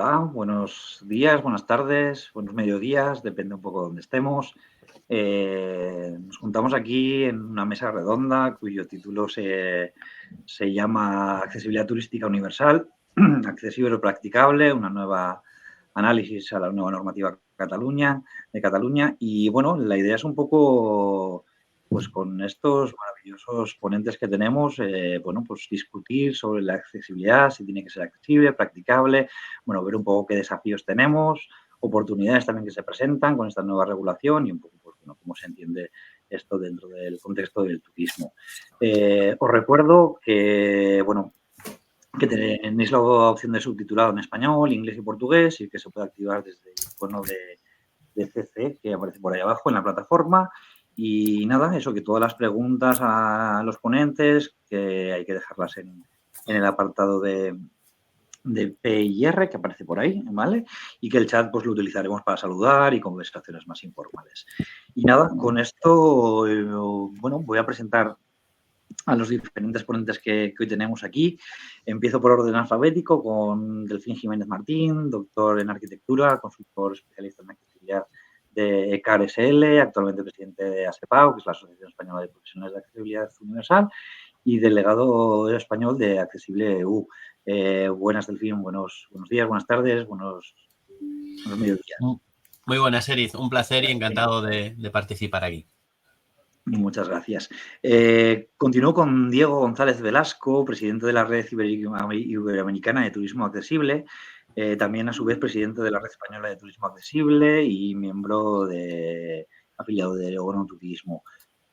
Hola, buenos días, buenas tardes, buenos mediodías, depende un poco de dónde estemos. Nos juntamos aquí en una mesa redonda cuyo título se llama Accesibilidad Turística Universal, accesible o practicable, una nueva análisis a la nueva normativa de Cataluña. Y bueno, la idea es un poco, pues con estos maravillosos ponentes que tenemos, bueno, pues discutir sobre la accesibilidad, si tiene que ser accesible, practicable, bueno, ver un poco qué desafíos tenemos, oportunidades también que se presentan con esta nueva regulación y un poco, pues, bueno, cómo se entiende esto dentro del contexto del turismo. Os recuerdo que, bueno, que tenéis la opción de subtitulado en español, inglés y portugués y que se puede activar desde el icono de CC que aparece por ahí abajo en la plataforma. Y nada, eso, que todas las preguntas a los ponentes, que hay que dejarlas en el apartado de P y R que aparece por ahí, ¿vale? Y que el chat pues lo utilizaremos para saludar y conversaciones más informales. Y nada, con esto, bueno, voy a presentar a los diferentes ponentes que hoy tenemos aquí. Empiezo por orden alfabético con Delfín Jiménez Martín, doctor en arquitectura, consultor especialista en accesibilidad de ECAR SL, actualmente presidente de ASEPAU, que es la Asociación Española de Profesionales de Accesibilidad Universal, y delegado español de Accesible EU. Buenas, Delfín, buenos días, buenas tardes, buenos mediodías. Muy buenas, Eriz. Un placer y encantado de participar aquí. Muchas gracias. Continúo con Diego González Velasco, presidente de la Red Iberoamericana de Turismo Accesible, también a su vez presidente de la Red Española de Turismo Accesible y miembro afiliado de Ogono Turismo.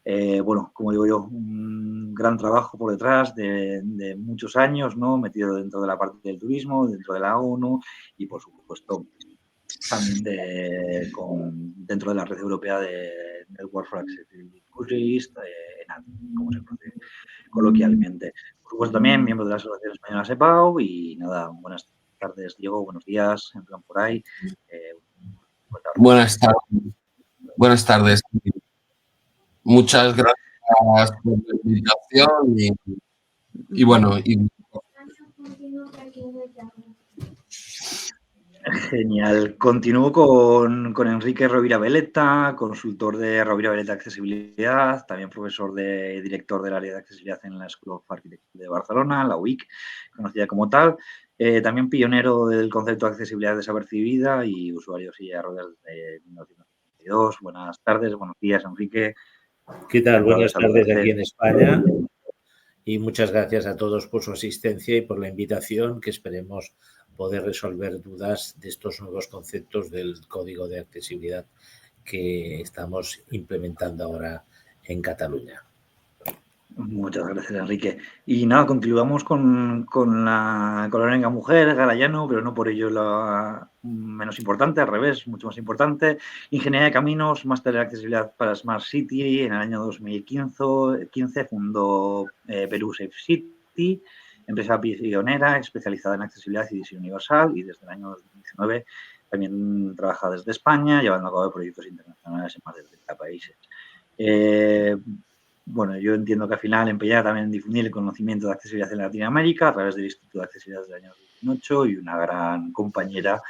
Bueno, como digo yo, un gran trabajo por detrás de muchos años, ¿no? Metido dentro de la parte del turismo, dentro de la ONU y, por supuesto, también dentro de la red europea de Network for Accessibility Tourists, ENAT, como se conoce coloquialmente. Por supuesto, también miembro de la Asociación Española SEPAU y nada, buenas tardes, Diego, buenos días, en plan por ahí. Buenas tardes. Buenas tardes. Muchas gracias por la invitación y bueno. Genial. Continúo con Enrique Rovira Veleta, consultor de Rovira Veleta Accesibilidad, también profesor director del área de accesibilidad en la School of Architecture de Barcelona, la UIC, conocida como tal. También pionero del concepto de accesibilidad desapercibida y usuario de silla de ruedas de 1992. Buenas tardes, buenos días, Enrique. ¿Qué tal? Buenas tardes aquí en España. Y muchas gracias a todos por su asistencia y por la invitación, que esperemos poder resolver dudas de estos nuevos conceptos del Código de Accesibilidad que estamos implementando ahora en Cataluña. Muchas gracias, Enrique. Y nada, continuamos con la lengua mujer, Garayano, pero no por ello la menos importante, al revés, mucho más importante. Ingeniería de Caminos, máster de accesibilidad para Smart City. En el año 2015 fundó Perú Safe City, empresa pionera especializada en accesibilidad y diseño universal, y desde el año 2019 también trabaja desde España, llevando a cabo proyectos internacionales en más de 30 países. Bueno, yo entiendo que al final empeñada también en difundir el conocimiento de accesibilidad en Latinoamérica a través del Instituto de Accesibilidad del año 2008 y una gran compañera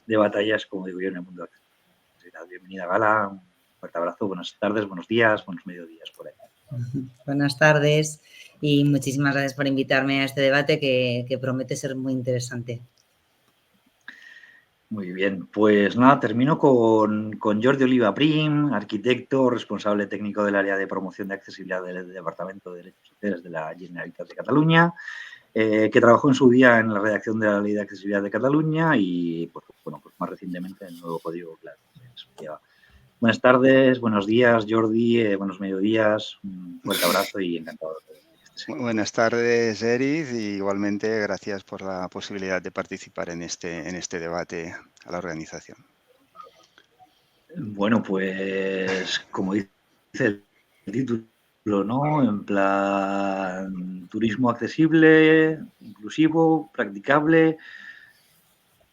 de batallas, como digo yo, en el mundo de la accesibilidad. Bienvenida, Gala. Un fuerte abrazo. Buenas tardes, buenos días, buenos mediodías por ahí. Buenas tardes y muchísimas gracias por invitarme a este debate que promete ser muy interesante. Muy bien, pues nada, termino con Jordi Oliva Prim, arquitecto, responsable técnico del área de promoción de accesibilidad del Departamento de Derechos Sociales de la Generalitat de Cataluña, que trabajó en su día en la redacción de la Ley de Accesibilidad de Cataluña y, pues, bueno, pues más recientemente en el nuevo Código, claro. Buenas tardes, buenos días, Jordi, buenos mediodías, un fuerte abrazo y encantado de Buenas tardes, Eriz, y igualmente gracias por la posibilidad de participar en este debate a la organización. Bueno, pues como dice el título, ¿no? En plan, turismo accesible, inclusivo, practicable.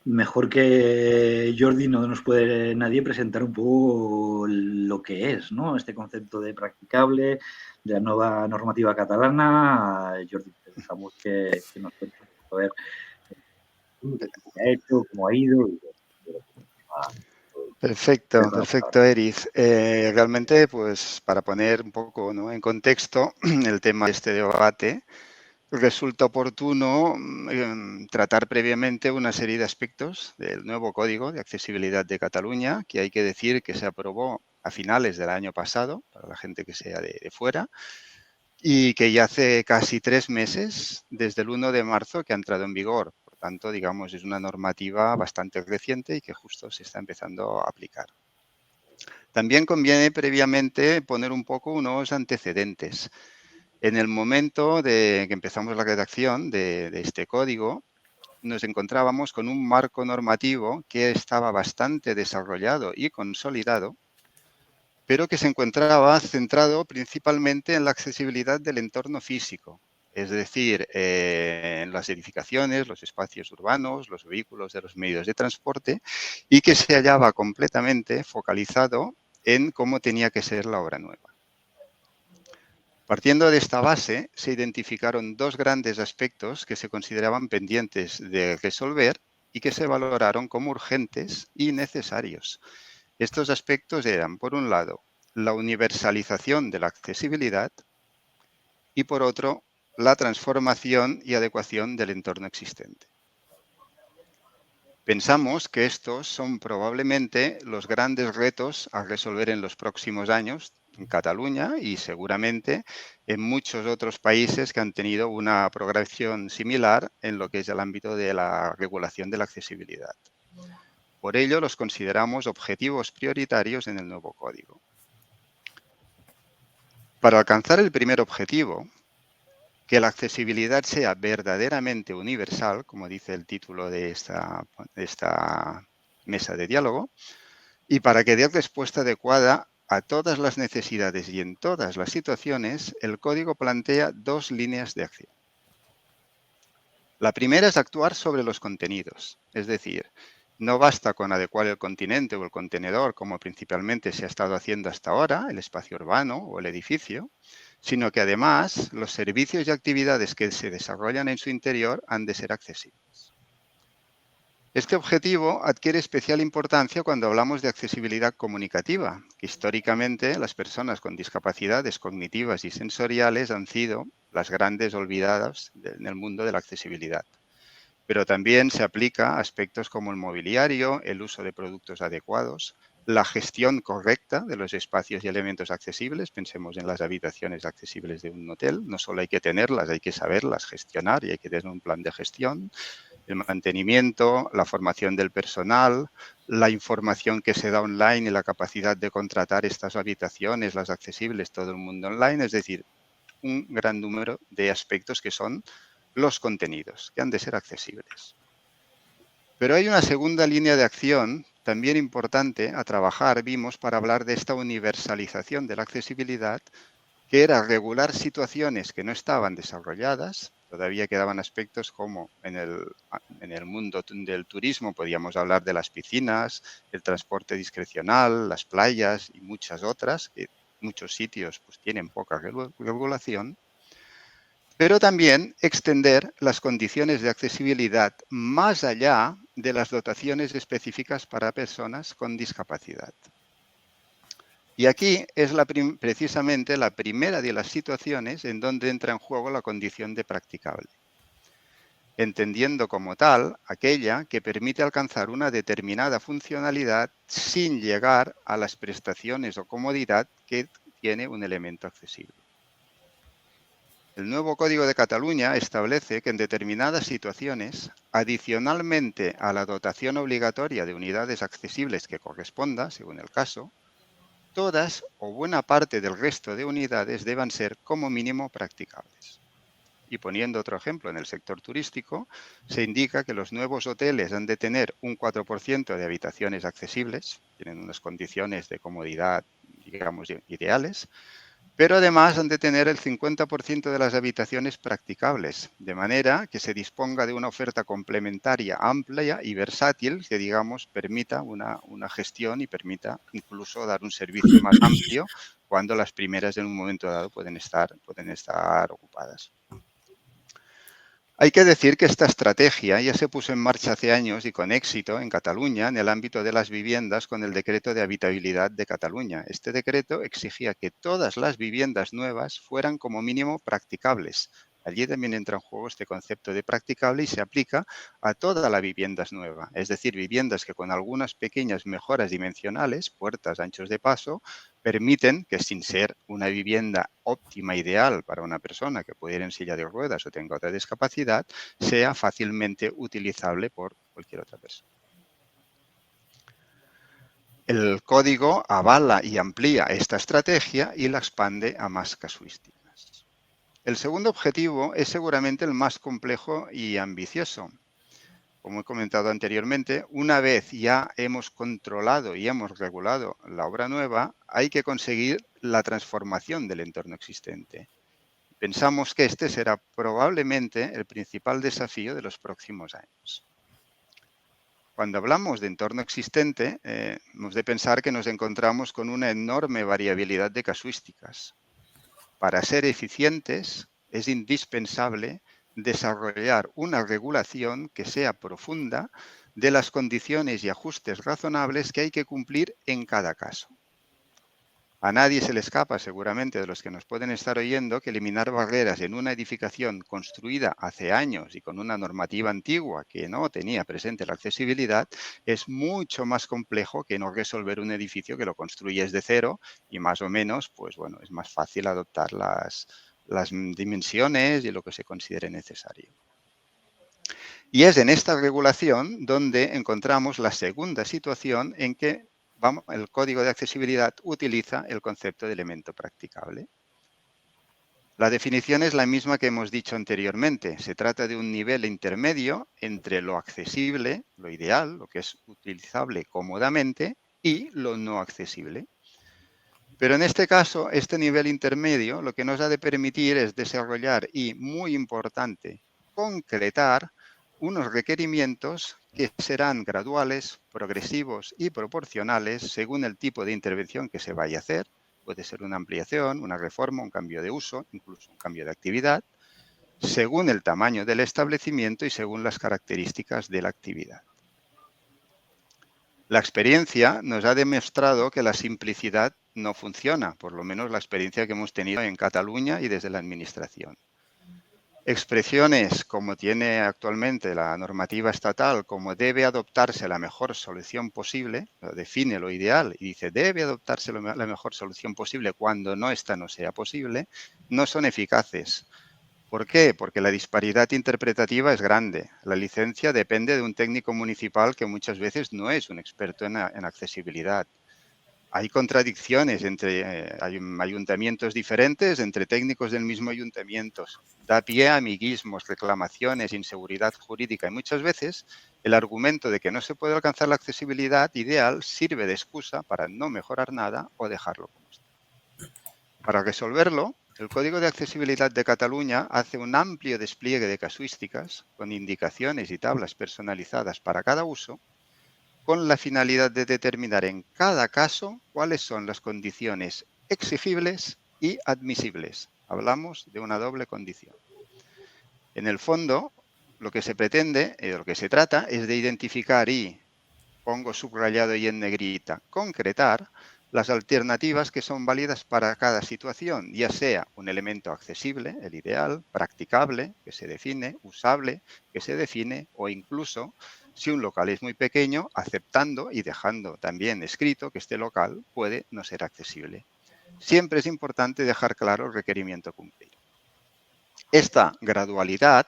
Mejor que Jordi no nos puede nadie presentar un poco lo que es, ¿no? Este concepto de practicable, de la nueva normativa catalana. Jordi, te dejamos que nos cuentes un poco, a ver, ha hecho, cómo ha ido. Perfecto, Eriz. Realmente, pues para poner un poco, ¿no?, en contexto el tema de este debate, resulta oportuno tratar previamente una serie de aspectos del nuevo Código de Accesibilidad de Cataluña, que hay que decir que se aprobó a finales del año pasado, para la gente que sea de fuera, y que ya hace casi 3 meses, desde el 1 de marzo, que ha entrado en vigor. Por tanto, digamos, es una normativa bastante reciente y que justo se está empezando a aplicar. También conviene previamente poner un poco unos antecedentes. En el momento de que empezamos la redacción de este código, nos encontrábamos con un marco normativo que estaba bastante desarrollado y consolidado, pero que se encontraba centrado principalmente en la accesibilidad del entorno físico, es decir, en las edificaciones, los espacios urbanos, los vehículos de los medios de transporte, y que se hallaba completamente focalizado en cómo tenía que ser la obra nueva. Partiendo de esta base, se identificaron 2 grandes aspectos que se consideraban pendientes de resolver y que se valoraron como urgentes y necesarios. Estos aspectos eran, por un lado, la universalización de la accesibilidad y, por otro, la transformación y adecuación del entorno existente. Pensamos que estos son probablemente los grandes retos a resolver en los próximos años en Cataluña y seguramente en muchos otros países que han tenido una progresión similar en lo que es el ámbito de la regulación de la accesibilidad. Por ello, los consideramos objetivos prioritarios en el nuevo código. Para alcanzar el primer objetivo, que la accesibilidad sea verdaderamente universal, como dice el título de esta mesa de diálogo, y para que dé respuesta adecuada a todas las necesidades y en todas las situaciones, el código plantea 2 líneas de acción. La primera es actuar sobre los contenidos, es decir, no basta con adecuar el continente o el contenedor, como principalmente se ha estado haciendo hasta ahora, el espacio urbano o el edificio, sino que además los servicios y actividades que se desarrollan en su interior han de ser accesibles. Este objetivo adquiere especial importancia cuando hablamos de accesibilidad comunicativa, que históricamente las personas con discapacidades cognitivas y sensoriales han sido las grandes olvidadas en el mundo de la accesibilidad. Pero también se aplica a aspectos como el mobiliario, el uso de productos adecuados, la gestión correcta de los espacios y elementos accesibles. Pensemos en las habitaciones accesibles de un hotel. No solo hay que tenerlas, hay que saberlas gestionar y hay que tener un plan de gestión. El mantenimiento, la formación del personal, la información que se da online y la capacidad de contratar estas habitaciones, las accesibles, todo el mundo online. Es decir, un gran número de aspectos que son los contenidos, que han de ser accesibles. Pero hay una segunda línea de acción también importante a trabajar, vimos, para hablar de esta universalización de la accesibilidad, que era regular situaciones que no estaban desarrolladas. Todavía quedaban aspectos como en el mundo del turismo, podíamos hablar de las piscinas, el transporte discrecional, las playas y muchas otras, que muchos sitios pues, tienen poca regulación. Pero también extender las condiciones de accesibilidad más allá de las dotaciones específicas para personas con discapacidad. Y aquí es precisamente la primera de las situaciones en donde entra en juego la condición de practicable, entendiendo como tal aquella que permite alcanzar una determinada funcionalidad sin llegar a las prestaciones o comodidad que tiene un elemento accesible. El nuevo Código de Cataluña establece que en determinadas situaciones, adicionalmente a la dotación obligatoria de unidades accesibles que corresponda, según el caso, todas o buena parte del resto de unidades deban ser como mínimo practicables. Y poniendo otro ejemplo, en el sector turístico, se indica que los nuevos hoteles han de tener un 4% de habitaciones accesibles, tienen unas condiciones de comodidad, digamos, ideales, pero además han de tener el 50% de las habitaciones practicables, de manera que se disponga de una oferta complementaria amplia y versátil que, digamos, permita una gestión y permita incluso dar un servicio más amplio cuando las primeras en un momento dado pueden estar ocupadas. Hay que decir que esta estrategia ya se puso en marcha hace años y con éxito en Cataluña en el ámbito de las viviendas con el Decreto de Habitabilidad de Cataluña. Este decreto exigía que todas las viviendas nuevas fueran como mínimo practicables. Allí también entra en juego este concepto de practicable y se aplica a toda la vivienda nueva, es decir, viviendas que con algunas pequeñas mejoras dimensionales, puertas, anchos de paso, permiten que sin ser una vivienda óptima, ideal para una persona que pudiera ir en silla de ruedas o tenga otra discapacidad, sea fácilmente utilizable por cualquier otra persona. El código avala y amplía esta estrategia y la expande a más casuísticas. El segundo objetivo es seguramente el más complejo y ambicioso. Como he comentado anteriormente, una vez ya hemos controlado y hemos regulado la obra nueva, hay que conseguir la transformación del entorno existente. Pensamos que este será probablemente el principal desafío de los próximos años. Cuando hablamos de entorno existente, hemos de pensar que nos encontramos con una enorme variabilidad de casuísticas. Para ser eficientes, es indispensable desarrollar una regulación que sea profunda de las condiciones y ajustes razonables que hay que cumplir en cada caso. A nadie se le escapa, seguramente, de los que nos pueden estar oyendo, que eliminar barreras en una edificación construida hace años y con una normativa antigua que no tenía presente la accesibilidad es mucho más complejo que no resolver un edificio que lo construyes de cero y más o menos, pues bueno, es más fácil adoptar las dimensiones y lo que se considere necesario. Y es en esta regulación donde encontramos la segunda situación en que el código de accesibilidad utiliza el concepto de elemento practicable. La definición es la misma que hemos dicho anteriormente. Se trata de un nivel intermedio entre lo accesible, lo ideal, lo que es utilizable cómodamente, y lo no accesible. Pero en este caso, este nivel intermedio lo que nos ha de permitir es desarrollar y, muy importante, concretar unos requerimientos que serán graduales, progresivos y proporcionales según el tipo de intervención que se vaya a hacer. Puede ser una ampliación, una reforma, un cambio de uso, incluso un cambio de actividad, según el tamaño del establecimiento y según las características de la actividad. La experiencia nos ha demostrado que la simplicidad no funciona, por lo menos la experiencia que hemos tenido en Cataluña y desde la Administración. Expresiones como tiene actualmente la normativa estatal, como debe adoptarse la mejor solución posible, define lo ideal y dice debe adoptarse la mejor solución posible cuando esta no sea posible, no son eficaces. ¿Por qué? Porque la disparidad interpretativa es grande. La licencia depende de un técnico municipal que muchas veces no es un experto en accesibilidad. Hay contradicciones entre ayuntamientos diferentes, entre técnicos del mismo ayuntamiento. Da pie a amiguismos, reclamaciones, inseguridad jurídica y muchas veces el argumento de que no se puede alcanzar la accesibilidad ideal sirve de excusa para no mejorar nada o dejarlo como está. Para resolverlo, el Código de Accesibilidad de Cataluña hace un amplio despliegue de casuísticas con indicaciones y tablas personalizadas para cada uso, con la finalidad de determinar en cada caso cuáles son las condiciones exigibles y admisibles. Hablamos de una doble condición. En el fondo, lo que se pretende, de lo que se trata, es de identificar y, pongo subrayado y en negrita, concretar las alternativas que son válidas para cada situación, ya sea un elemento accesible, el ideal, practicable, que se define, usable, que se define, o incluso, si un local es muy pequeño, aceptando y dejando también escrito que este local puede no ser accesible. Siempre es importante dejar claro el requerimiento a cumplir. Esta gradualidad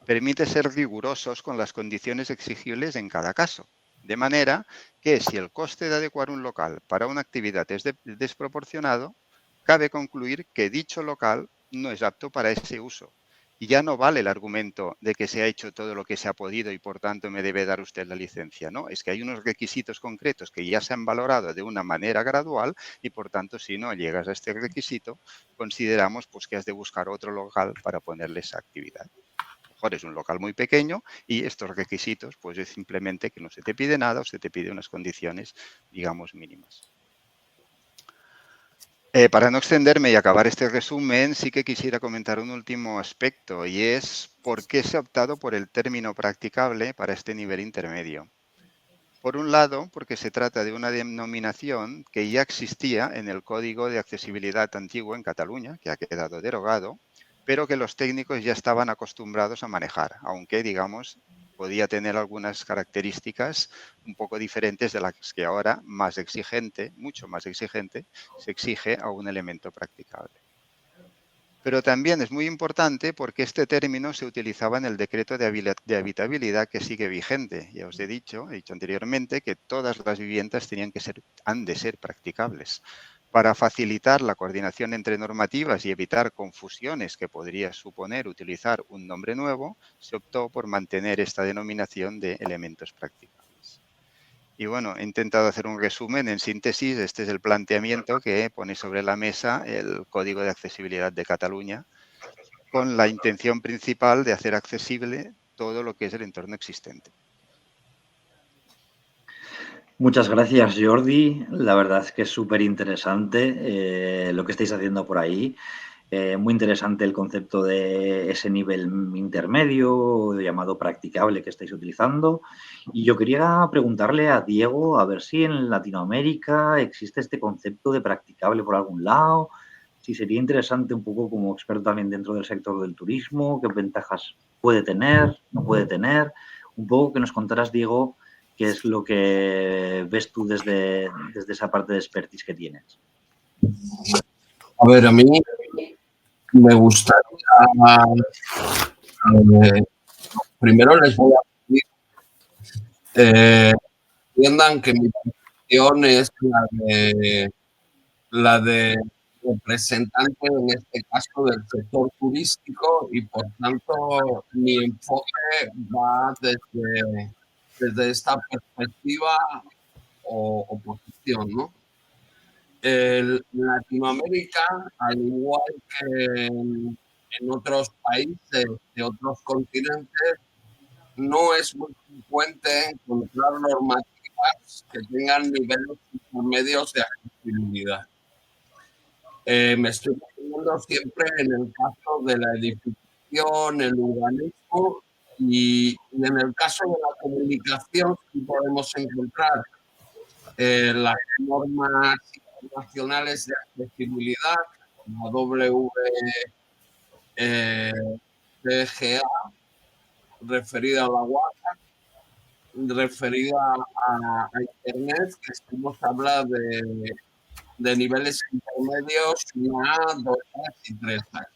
permite ser rigurosos con las condiciones exigibles en cada caso. De manera que si el coste de adecuar un local para una actividad es desproporcionado, cabe concluir que dicho local no es apto para ese uso. Y ya no vale el argumento de que se ha hecho todo lo que se ha podido y por tanto me debe dar usted la licencia. No, es que hay unos requisitos concretos que ya se han valorado de una manera gradual y por tanto si no llegas a este requisito, consideramos pues, que has de buscar otro local para ponerle esa actividad. Mejor es un local muy pequeño y estos requisitos pues es simplemente que no se te pide nada o se te pide unas condiciones, digamos, mínimas. Para no extenderme y acabar este resumen, sí que quisiera comentar un último aspecto, y es por qué se ha optado por el término practicable para este nivel intermedio. Por un lado, porque se trata de una denominación que ya existía en el Código de Accesibilidad antiguo en Cataluña, que ha quedado derogado, pero que los técnicos ya estaban acostumbrados a manejar, aunque, digamos, podía tener algunas características un poco diferentes de las que ahora, más exigente, mucho más exigente, se exige a un elemento practicable. Pero también es muy importante porque este término se utilizaba en el decreto de habitabilidad que sigue vigente. Ya os he dicho anteriormente que todas las viviendas han de ser practicables. Para facilitar la coordinación entre normativas y evitar confusiones que podría suponer utilizar un nombre nuevo, se optó por mantener esta denominación de elementos practicables. Y bueno, he intentado hacer un resumen. En síntesis, este es el planteamiento que pone sobre la mesa el Código de Accesibilidad de Cataluña, con la intención principal de hacer accesible todo lo que es el entorno existente. Muchas gracias, Jordi. La verdad es que es súper interesante lo que estáis haciendo por ahí. Muy interesante el concepto de ese nivel intermedio llamado practicable que estáis utilizando. Y yo quería preguntarle a Diego a ver si en Latinoamérica existe este concepto de practicable por algún lado, si sería interesante un poco como experto también dentro del sector del turismo, qué ventajas puede tener, no puede tener. Un poco que nos contaras, Diego, qué es lo que ves tú desde esa parte de expertise que tienes. A ver, a mí me gustaría, primero les voy a pedir, entiendan que mi posición es la de representante, en este caso, del sector turístico, y por tanto mi enfoque va desde esta perspectiva o posición, ¿no? En Latinoamérica, al igual que en otros países de otros continentes, no es muy frecuente encontrar normativas que tengan niveles intermedios de accesibilidad. Me estoy refiriendo siempre en el caso de la edificación, el urbanismo, y en el caso de la comunicación sí podemos encontrar las normas internacionales de accesibilidad, la WCAG, referida a la WACA, referida a Internet, que estamos hablando de niveles intermedios 1A, 2A y 3A.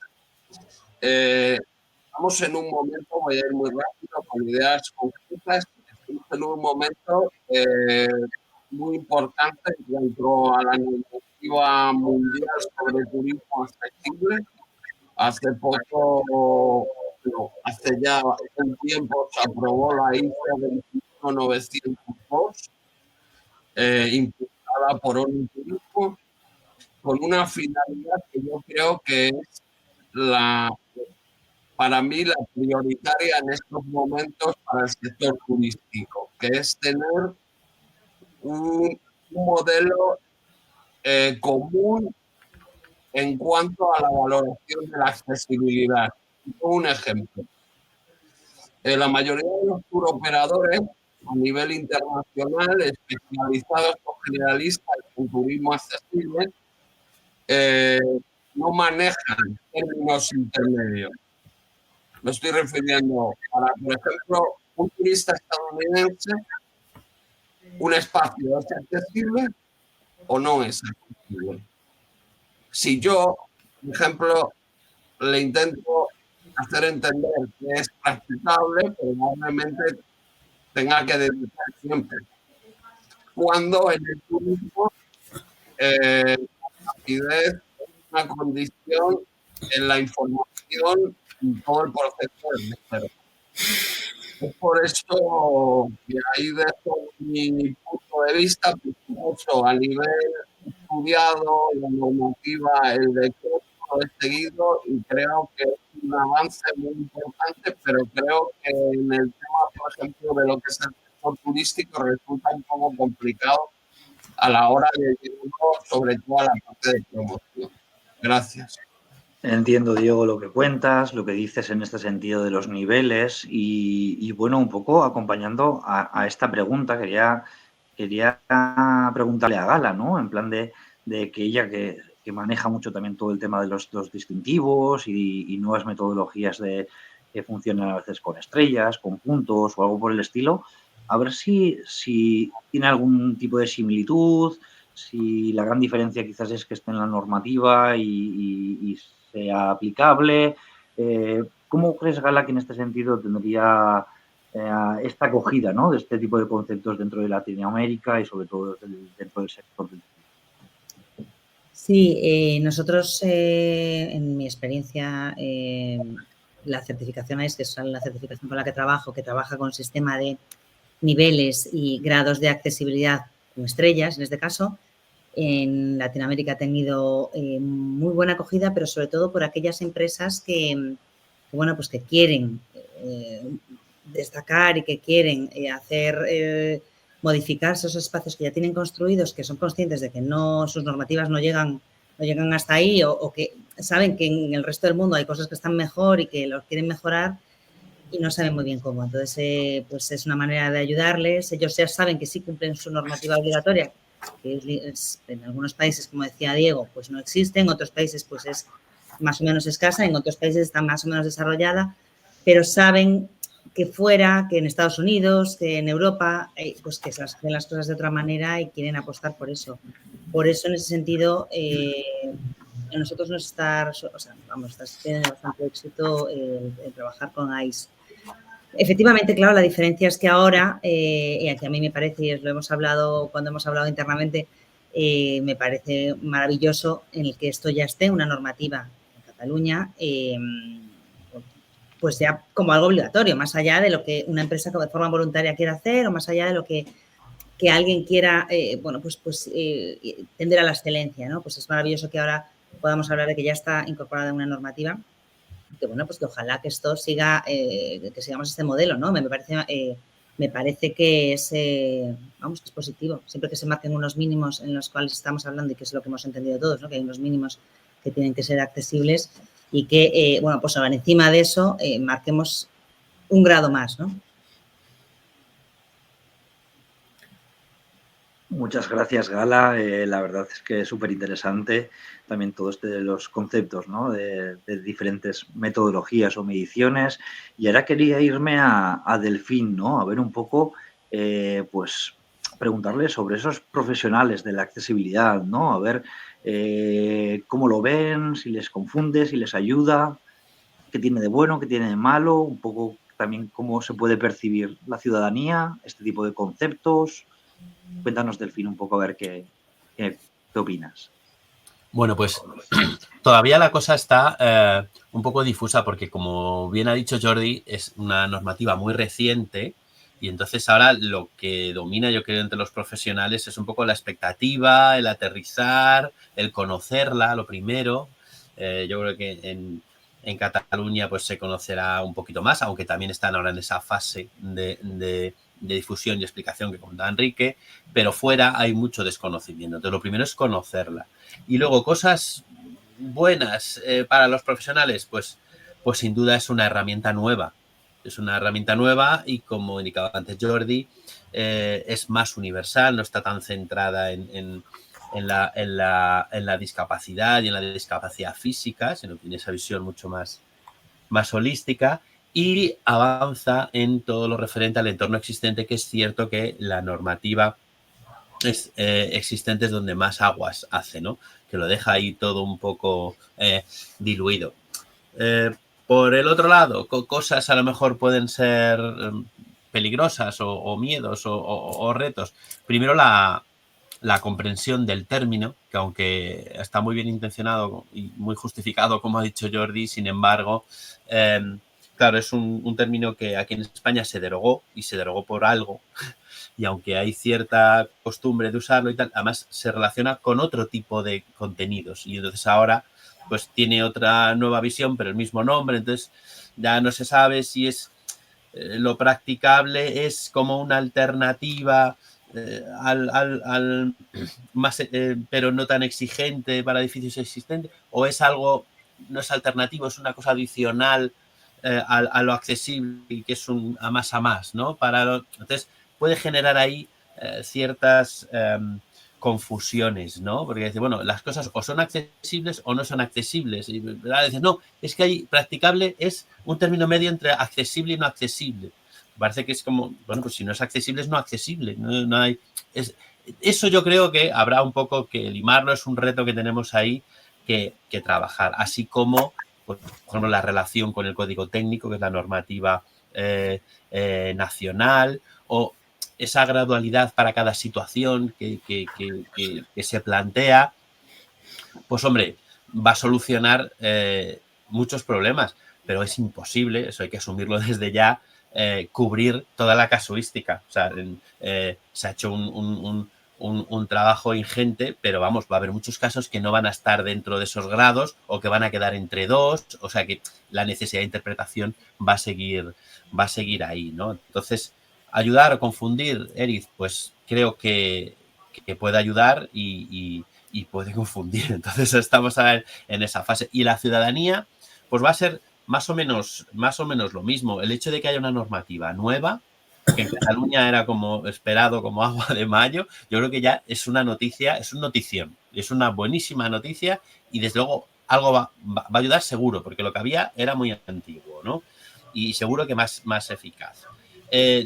Estamos en un momento, voy a ir muy rápido con ideas concretas, estamos en un momento muy importante dentro a la normativa mundial sobre turismo accesible. Hace poco, hace ya un tiempo, se aprobó la ISO 21902, impulsada por ONU Turismo, con una finalidad que yo creo que es para mí la prioritaria en estos momentos para el sector turístico, que es tener un modelo común en cuanto a la valoración de la accesibilidad. Un ejemplo. La mayoría de los turoperadores a nivel internacional, especializados o generalistas en turismo accesible, no manejan términos intermedios. Me estoy refiriendo a, por ejemplo, un turista estadounidense, un espacio es accesible o no es accesible. Si yo, por ejemplo, le intento hacer entender que es practicable, probablemente tenga que dedicar siempre. Cuando en el turismo la rapidez es una condición en la información y todo el proceso de reserva. Es por eso que ahí dejo mi punto de vista, por supuesto, a nivel estudiado, la normativa, el decreto es seguido y creo que es un avance muy importante, pero creo que en el tema, por ejemplo, de lo que es el sector turístico resulta un poco complicado a la hora de sobre todo a la parte de promoción. Gracias. Entiendo, Diego, lo que cuentas, lo que dices en este sentido de los niveles y bueno, un poco acompañando a esta pregunta, quería preguntarle a Gala, ¿no? En plan de que ella que maneja mucho también todo el tema de los distintivos y nuevas metodologías que funcionan a veces con estrellas, con puntos o algo por el estilo, a ver si tiene algún tipo de similitud, si la gran diferencia quizás es que esté en la normativa y sea aplicable. ¿Cómo crees, Gala, que en este sentido tendría esta acogida, ¿no?, de este tipo de conceptos dentro de Latinoamérica y sobre todo dentro del sector del turismo? Sí, nosotros, en mi experiencia, la certificación AIS, que es la certificación con la que trabaja con sistema de niveles y grados de accesibilidad con estrellas, en este caso, en Latinoamérica ha tenido muy buena acogida, pero sobre todo por aquellas empresas que bueno, pues que quieren destacar y que quieren modificar esos espacios que ya tienen construidos, que son conscientes de que sus normativas no llegan hasta ahí o que saben que en el resto del mundo hay cosas que están mejor y que los quieren mejorar y no saben muy bien cómo. Entonces, pues es una manera de ayudarles. Ellos ya saben que sí cumplen su normativa obligatoria, que en algunos países, como decía Diego, pues no existe, en otros países pues es más o menos escasa, en otros países está más o menos desarrollada, pero saben que fuera, que en Estados Unidos, que en Europa, pues que se hacen las cosas de otra manera y quieren apostar por eso. Por eso, en ese sentido, nosotros estamos teniendo bastante éxito el trabajar con AIS. Efectivamente, claro, la diferencia es que ahora, y aquí a mí me parece, y lo hemos hablado cuando hemos hablado internamente, me parece maravilloso en el que esto ya esté, una normativa en Cataluña, pues ya como algo obligatorio, más allá de lo que una empresa de forma voluntaria quiera hacer o más allá de lo que alguien quiera, tender a la excelencia, ¿no? Pues es maravilloso que ahora podamos hablar de que ya está incorporada una normativa, que bueno, pues que ojalá que esto siga, que sigamos este modelo, ¿no? Me parece que es, que es positivo, siempre que se marquen unos mínimos en los cuales estamos hablando y que es lo que hemos entendido todos, ¿no? Que hay unos mínimos que tienen que ser accesibles y que, bueno, pues ahora encima de eso marquemos un grado más, ¿no? Muchas gracias, Gala. La verdad es que es súper interesante también todo de los conceptos, ¿no?, de diferentes metodologías o mediciones. Y ahora quería irme a Delfín, ¿no?, a ver un poco, pues preguntarle sobre esos profesionales de la accesibilidad, ¿no?, a ver cómo lo ven, si les confunde, si les ayuda, qué tiene de bueno, qué tiene de malo, un poco también cómo se puede percibir la ciudadanía, este tipo de conceptos. Cuéntanos, Delfín, un poco a ver qué opinas. Bueno, pues todavía la cosa está un poco difusa porque, como bien ha dicho Jordi, es una normativa muy reciente y entonces ahora lo que domina, yo creo, entre los profesionales es un poco la expectativa, el aterrizar, el conocerla, lo primero. Yo creo que en Cataluña pues se conocerá un poquito más, aunque también están ahora en esa fase de difusión y explicación que contaba Enrique, pero fuera hay mucho desconocimiento. Entonces, lo primero es conocerla. Y luego, cosas buenas para los profesionales, pues sin duda es una herramienta nueva. Es una herramienta nueva y, como indicaba antes Jordi, es más universal, no está tan centrada en la discapacidad y en la discapacidad física, sino que tiene esa visión mucho más holística y avanza en todo lo referente al entorno existente, que es cierto que la normativa existente es donde más aguas hace, ¿no? Que lo deja ahí todo un poco diluido. Por el otro lado, cosas a lo mejor pueden ser peligrosas o miedos o retos. Primero, la comprensión del término, que aunque está muy bien intencionado y muy justificado, como ha dicho Jordi, sin embargo, claro, es un término que aquí en España se derogó y se derogó por algo. Y aunque hay cierta costumbre de usarlo y tal, además se relaciona con otro tipo de contenidos. Y entonces ahora pues tiene otra nueva visión, pero el mismo nombre. Entonces ya no se sabe si es lo practicable, es como una alternativa más, pero no tan exigente para edificios existentes, o es algo, no es alternativo, es una cosa adicional a lo accesible y que es un a más, ¿no? Entonces puede generar ahí ciertas confusiones, ¿no? Porque dice, bueno, las cosas o son accesibles o no son accesibles. Y dice, no, es que hay practicable es un término medio entre accesible y no accesible. Parece que es como, bueno, pues si no es accesible, es no accesible. No hay, eso yo creo que habrá un poco que limarlo, es un reto que tenemos ahí que trabajar. Así como, pues, por ejemplo, la relación con el código técnico, que es la normativa nacional, o esa gradualidad para cada situación que se plantea, pues hombre, va a solucionar muchos problemas, pero es imposible, eso hay que asumirlo desde ya, cubrir toda la casuística. O sea, se ha hecho un trabajo ingente, pero vamos, va a haber muchos casos que no van a estar dentro de esos grados o que van a quedar entre dos, o sea que la necesidad de interpretación va a seguir ahí, ¿no? Entonces, ayudar o confundir, Eric, pues creo que puede ayudar y puede confundir. Entonces estamos en esa fase. Y la ciudadanía, pues va a ser más o menos lo mismo. El hecho de que haya una normativa nueva, que en Cataluña era como esperado como agua de mayo, yo creo que ya es una noticia, es una notición, es una buenísima noticia y desde luego algo va a ayudar seguro, porque lo que había era muy antiguo, ¿no? Y seguro que más eficaz.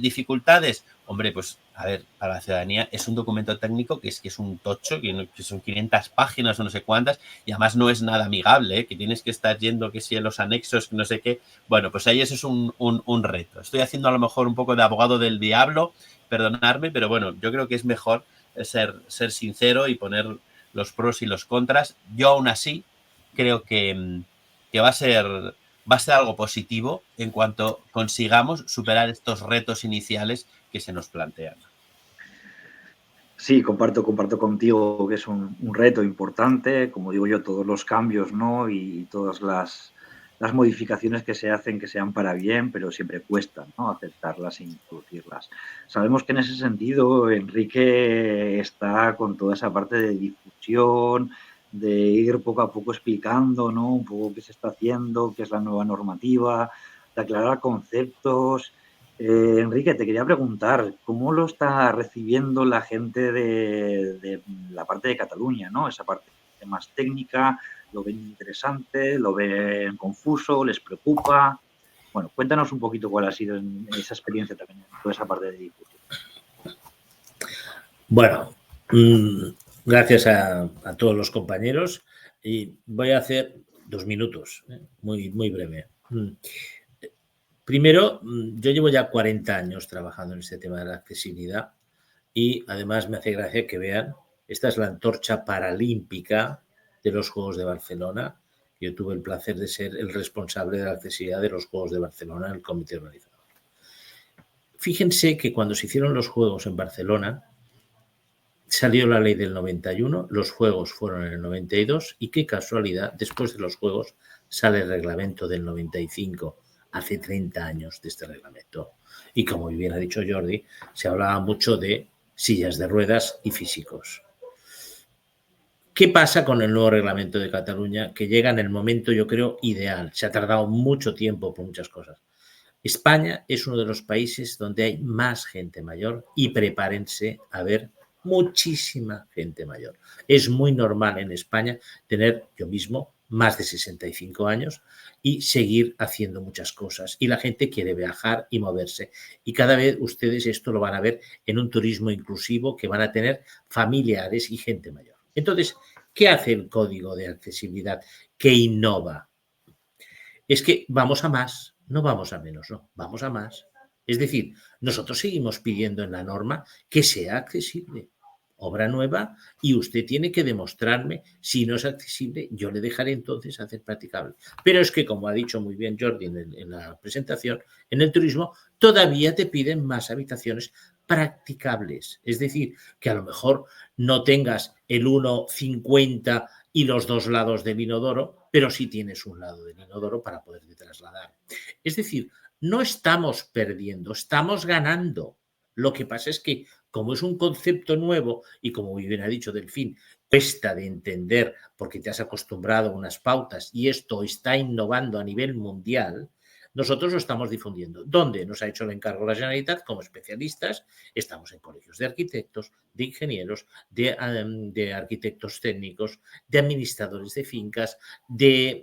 Dificultades, hombre, pues a ver, para la ciudadanía es un documento técnico que es un tocho, que son 500 páginas o no sé cuántas, y además no es nada amigable, que tienes que estar yendo que si en los anexos, no sé qué. Bueno, pues ahí eso es un reto. Estoy haciendo a lo mejor un poco de abogado del diablo, perdonadme, pero bueno, yo creo que es mejor ser sincero y poner los pros y los contras. Yo aún así creo que va a ser algo positivo en cuanto consigamos superar estos retos iniciales que se nos plantean. Sí, comparto contigo que es un reto importante, como digo yo, todos los cambios, ¿no? Y todas las modificaciones que se hacen, que sean para bien, pero siempre cuesta, ¿no? Aceptarlas e introducirlas. Sabemos que en ese sentido Enrique está con toda esa parte de difusión, de ir poco a poco explicando, ¿no? Un poco qué se está haciendo, qué es la nueva normativa, de aclarar conceptos. Enrique, te quería preguntar, ¿cómo lo está recibiendo la gente de la parte de Cataluña, ¿no? Esa parte más técnica, ¿lo ven interesante, lo ven confuso, les preocupa? Bueno, cuéntanos un poquito cuál ha sido esa experiencia también, toda esa parte de difusión. Bueno, gracias a todos los compañeros y voy a hacer 2 minutos, muy breve. Primero, yo llevo ya 40 años trabajando en este tema de la accesibilidad y además me hace gracia que vean, esta es la antorcha paralímpica de los Juegos de Barcelona. Yo tuve el placer de ser el responsable de la accesibilidad de los Juegos de Barcelona en el comité organizador. Fíjense que cuando se hicieron los Juegos en Barcelona, salió la ley del 91, los Juegos fueron en el 92 y qué casualidad, después de los Juegos sale el reglamento del 95, hace 30 años de este reglamento. Y como bien ha dicho Jordi, se hablaba mucho de sillas de ruedas y físicos. ¿Qué pasa con el nuevo reglamento de Cataluña? Que llega en el momento, yo creo, ideal. Se ha tardado mucho tiempo por muchas cosas. España es uno de los países donde hay más gente mayor y prepárense a ver muchísima gente mayor. Es muy normal en España tener, yo mismo, más de 65 años y seguir haciendo muchas cosas. Y la gente quiere viajar y moverse. Y cada vez ustedes esto lo van a ver en un turismo inclusivo que van a tener familiares y gente mayor. Entonces, ¿qué hace el Código de Accesibilidad que innova? Es que vamos a más, no vamos a menos, no, vamos a más. Es decir, nosotros seguimos pidiendo en la norma que sea accesible. Obra nueva y usted tiene que demostrarme si no es accesible, yo le dejaré entonces hacer practicable. Pero es que, como ha dicho muy bien Jordi en la presentación, en el turismo todavía te piden más habitaciones practicables. Es decir, que a lo mejor no tengas el 1,50 y los 2 lados del inodoro, pero sí tienes un lado del inodoro para poderte trasladar. Es decir, no estamos perdiendo, estamos ganando. Lo que pasa es que como es un concepto nuevo y como muy bien ha dicho Delfín, cuesta de entender porque te has acostumbrado a unas pautas y esto está innovando a nivel mundial, nosotros lo estamos difundiendo. ¿Dónde? Nos ha hecho el encargo la Generalitat como especialistas. Estamos en colegios de arquitectos, de ingenieros, de arquitectos técnicos, de administradores de fincas, de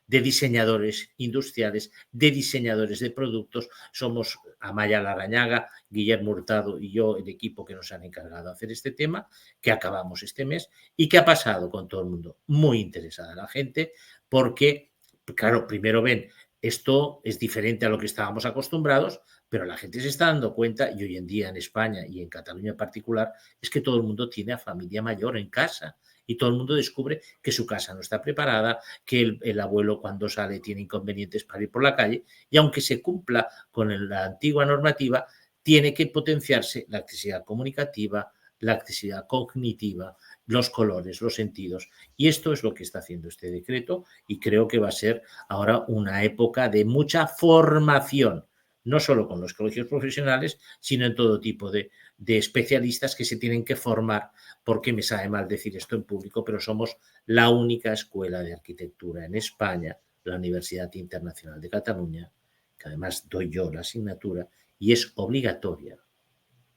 diseñadores industriales, de diseñadores de productos. Somos Amaya Larrañaga, Guillermo Hurtado y yo, el equipo que nos han encargado de hacer este tema, que acabamos este mes y que ha pasado con todo el mundo. Muy interesada la gente porque, claro, primero ven, esto es diferente a lo que estábamos acostumbrados, pero la gente se está dando cuenta, y hoy en día en España y en Cataluña en particular, es que todo el mundo tiene a familia mayor en casa y todo el mundo descubre que su casa no está preparada, que el abuelo cuando sale tiene inconvenientes para ir por la calle y aunque se cumpla con la antigua normativa, tiene que potenciarse la accesibilidad comunicativa, la accesibilidad cognitiva, los colores, los sentidos. Y esto es lo que está haciendo este decreto y creo que va a ser ahora una época de mucha formación, no solo con los colegios profesionales, sino en todo tipo de especialistas que se tienen que formar, porque me sabe mal decir esto en público, pero somos la única escuela de arquitectura en España, la Universidad Internacional de Cataluña, que además doy yo la asignatura, y es obligatoria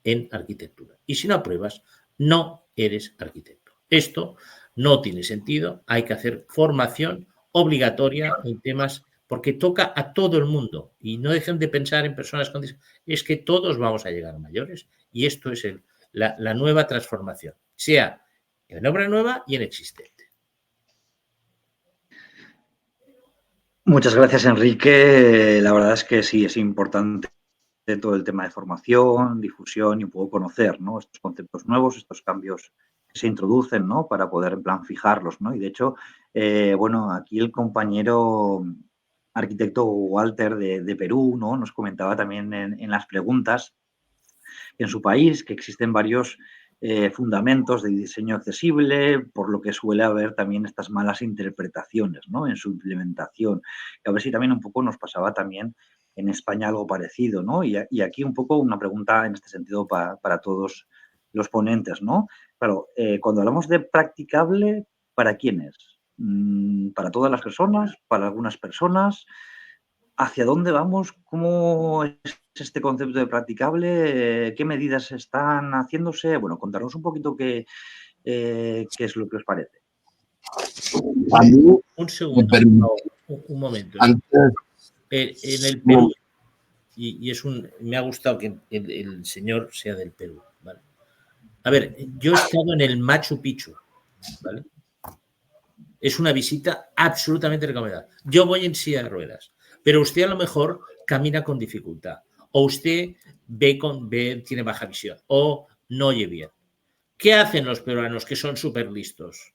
en arquitectura. Y si no apruebas, no eres arquitecto. Esto no tiene sentido, hay que hacer formación obligatoria en temas porque toca a todo el mundo y no dejen de pensar en personas con discapacidad. Es que todos vamos a llegar mayores y esto es la nueva transformación, sea en obra nueva y en existente. Muchas gracias, Enrique. La verdad es que sí, es importante todo el tema de formación, difusión y un poco conocer, ¿no?, estos conceptos nuevos, estos cambios que se introducen, ¿no?, para poder en plan fijarlos, ¿no? Y de hecho, bueno, aquí el compañero arquitecto Walter de Perú, ¿no?, nos comentaba también en las preguntas en su país que existen varios fundamentos de diseño accesible, por lo que suele haber también estas malas interpretaciones, ¿no?, en su implementación. Y a ver si también un poco nos pasaba también en España algo parecido, ¿no? Y aquí un poco una pregunta en este sentido para todos los ponentes, ¿no? Claro, cuando hablamos de practicable, ¿para quiénes? ¿Para todas las personas? ¿Para algunas personas? ¿Hacia dónde vamos? ¿Cómo es este concepto de practicable? ¿Qué medidas están haciéndose? Bueno, contaros un poquito qué es lo que os parece. A mí, Un segundo, un momento. En el Perú, y me ha gustado que el señor sea del Perú, ¿vale? A ver, yo he estado en el Machu Picchu, ¿vale? Es una visita absolutamente recomendada. Yo voy en silla de ruedas, pero usted a lo mejor camina con dificultad, o usted tiene baja visión, o no oye bien. ¿Qué hacen los peruanos que son súper listos?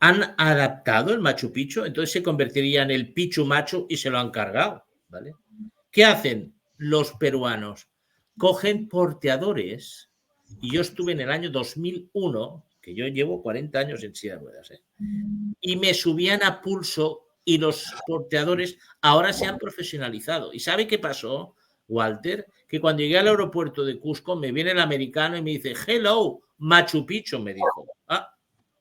Han adaptado el Machu Picchu, entonces se convertiría en el Pichu Machu y se lo han cargado, ¿vale? ¿Qué hacen los peruanos? Cogen porteadores, y yo estuve en el año 2001, que yo llevo 40 años en silla de ruedas, y me subían a pulso y los porteadores ahora se han profesionalizado. ¿Y sabe qué pasó, Walter? Que cuando llegué al aeropuerto de Cusco me viene el americano y me dice, hello, Machu Picchu, me dijo.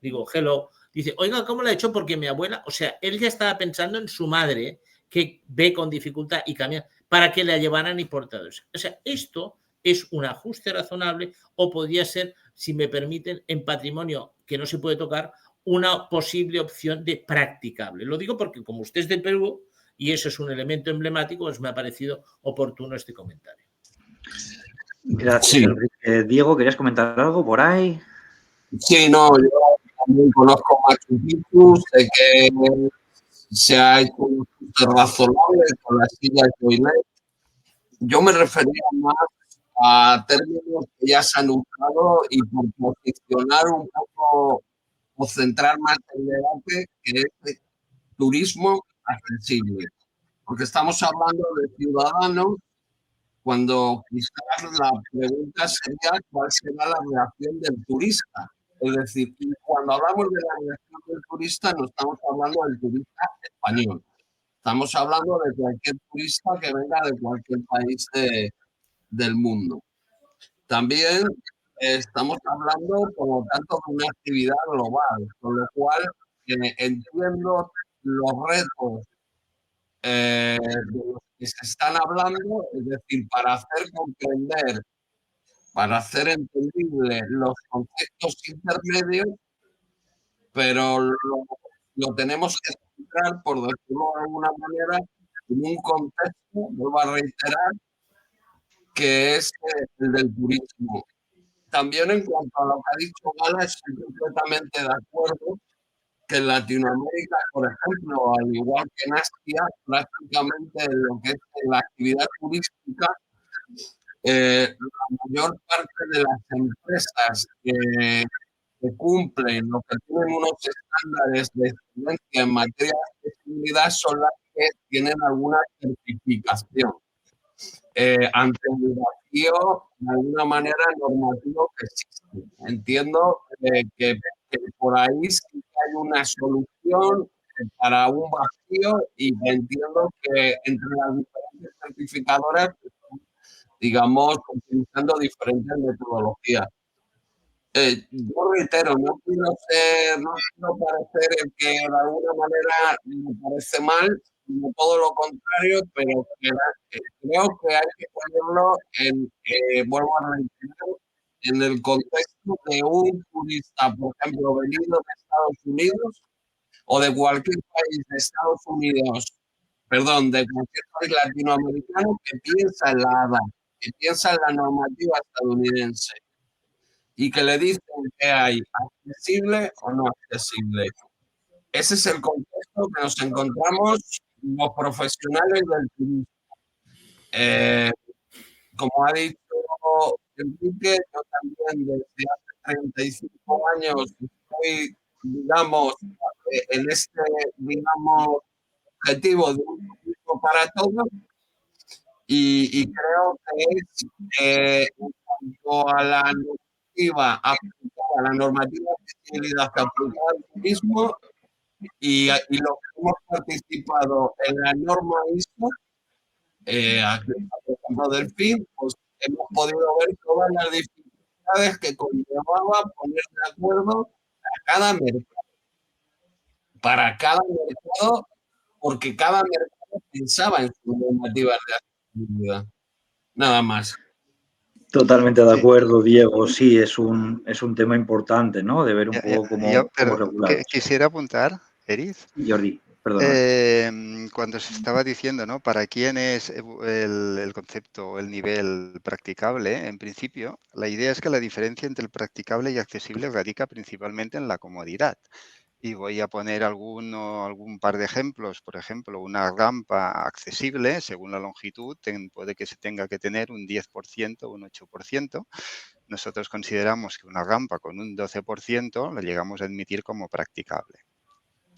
Digo, hello. Dice, oiga, ¿cómo lo ha hecho? Porque mi abuela, o sea, él ya estaba pensando en su madre que ve con dificultad y camina para que la llevaran y portadores. O sea, esto es un ajuste razonable o podría ser, si me permiten, en patrimonio que no se puede tocar, una posible opción de practicable. Lo digo porque como usted es de Perú y eso es un elemento emblemático, pues me ha parecido oportuno este comentario. Gracias, sí. Enrique. Diego, ¿querías comentar algo por ahí? Sí, no, yo también conozco Machu Picchu, sé que se ha hecho un ajuste razonable con las sillas de Toilet. Yo me refería más a términos que ya se han usado y por posicionar un poco o centrar más el debate, que es el turismo accesible. Porque estamos hablando de ciudadanos cuando quizás la pregunta sería cuál será la reacción del turista. Es decir, cuando hablamos de la reacción del turista no estamos hablando del turista español. Estamos hablando de cualquier turista que venga de cualquier país del mundo. También estamos hablando, por lo tanto, de una actividad global, con lo cual entiendo los retos de los que se están hablando, es decir, para hacer comprender, para hacer entendible los conceptos intermedios, pero lo tenemos que explicar, por decirlo de alguna manera, en un contexto, vuelvo a reiterar, que es el del turismo. También en cuanto a lo que ha dicho Gala, estoy completamente de acuerdo que en Latinoamérica, por ejemplo, al igual que en Asia, prácticamente en lo que es la actividad turística, la mayor parte de las empresas que cumplen o que tienen unos estándares de excelencia en materia de accesibilidad son las que tienen alguna certificación ante el vacío, de alguna manera, normativo que existe. Entiendo que por ahí sí que hay una solución para un vacío y entiendo que entre las diferentes certificadoras, digamos, utilizando diferentes metodologías. Yo reitero, no quiero parecer el que de alguna manera me parece mal, sino todo lo contrario, pero creo que hay que ponerlo vuelvo a reiterar, en el contexto de un turista, por ejemplo, venido de Estados Unidos o de cualquier país de Estados Unidos, perdón, de cualquier país latinoamericano que piensa en la ADA, que piensa en la normativa estadounidense y que le dicen que hay accesible o no accesible. Ese es el contexto que nos encontramos los profesionales del turismo. Como ha dicho Enrique, yo también desde hace 35 años estoy, digamos, en este, digamos, objetivo de un turismo para todos y creo que es en cuanto a la normativa aplicada, la normativa de accesibilidad que aplica al turismo y los que hemos participado en la norma ISO, por ejemplo, del FIN, pues hemos podido ver todas las dificultades que conllevaba poner de acuerdo a cada mercado, para cada mercado, porque cada mercado pensaba en sus normativas de accesibilidad. Nada más. Totalmente de acuerdo, Diego. Sí, es un tema importante, ¿no? De ver un poco cómo regular. Quisiera apuntar, Eriz. Jordi, perdona. Cuando se estaba diciendo, ¿no? ¿Para quién es el concepto, el nivel practicable? En principio, la idea es que la diferencia entre el practicable y accesible radica principalmente en la comodidad. Y voy a poner algún par de ejemplos. Por ejemplo, una rampa accesible, según la longitud, puede que se tenga que tener un 10% o un 8%. Nosotros consideramos que una rampa con un 12% la llegamos a admitir como practicable.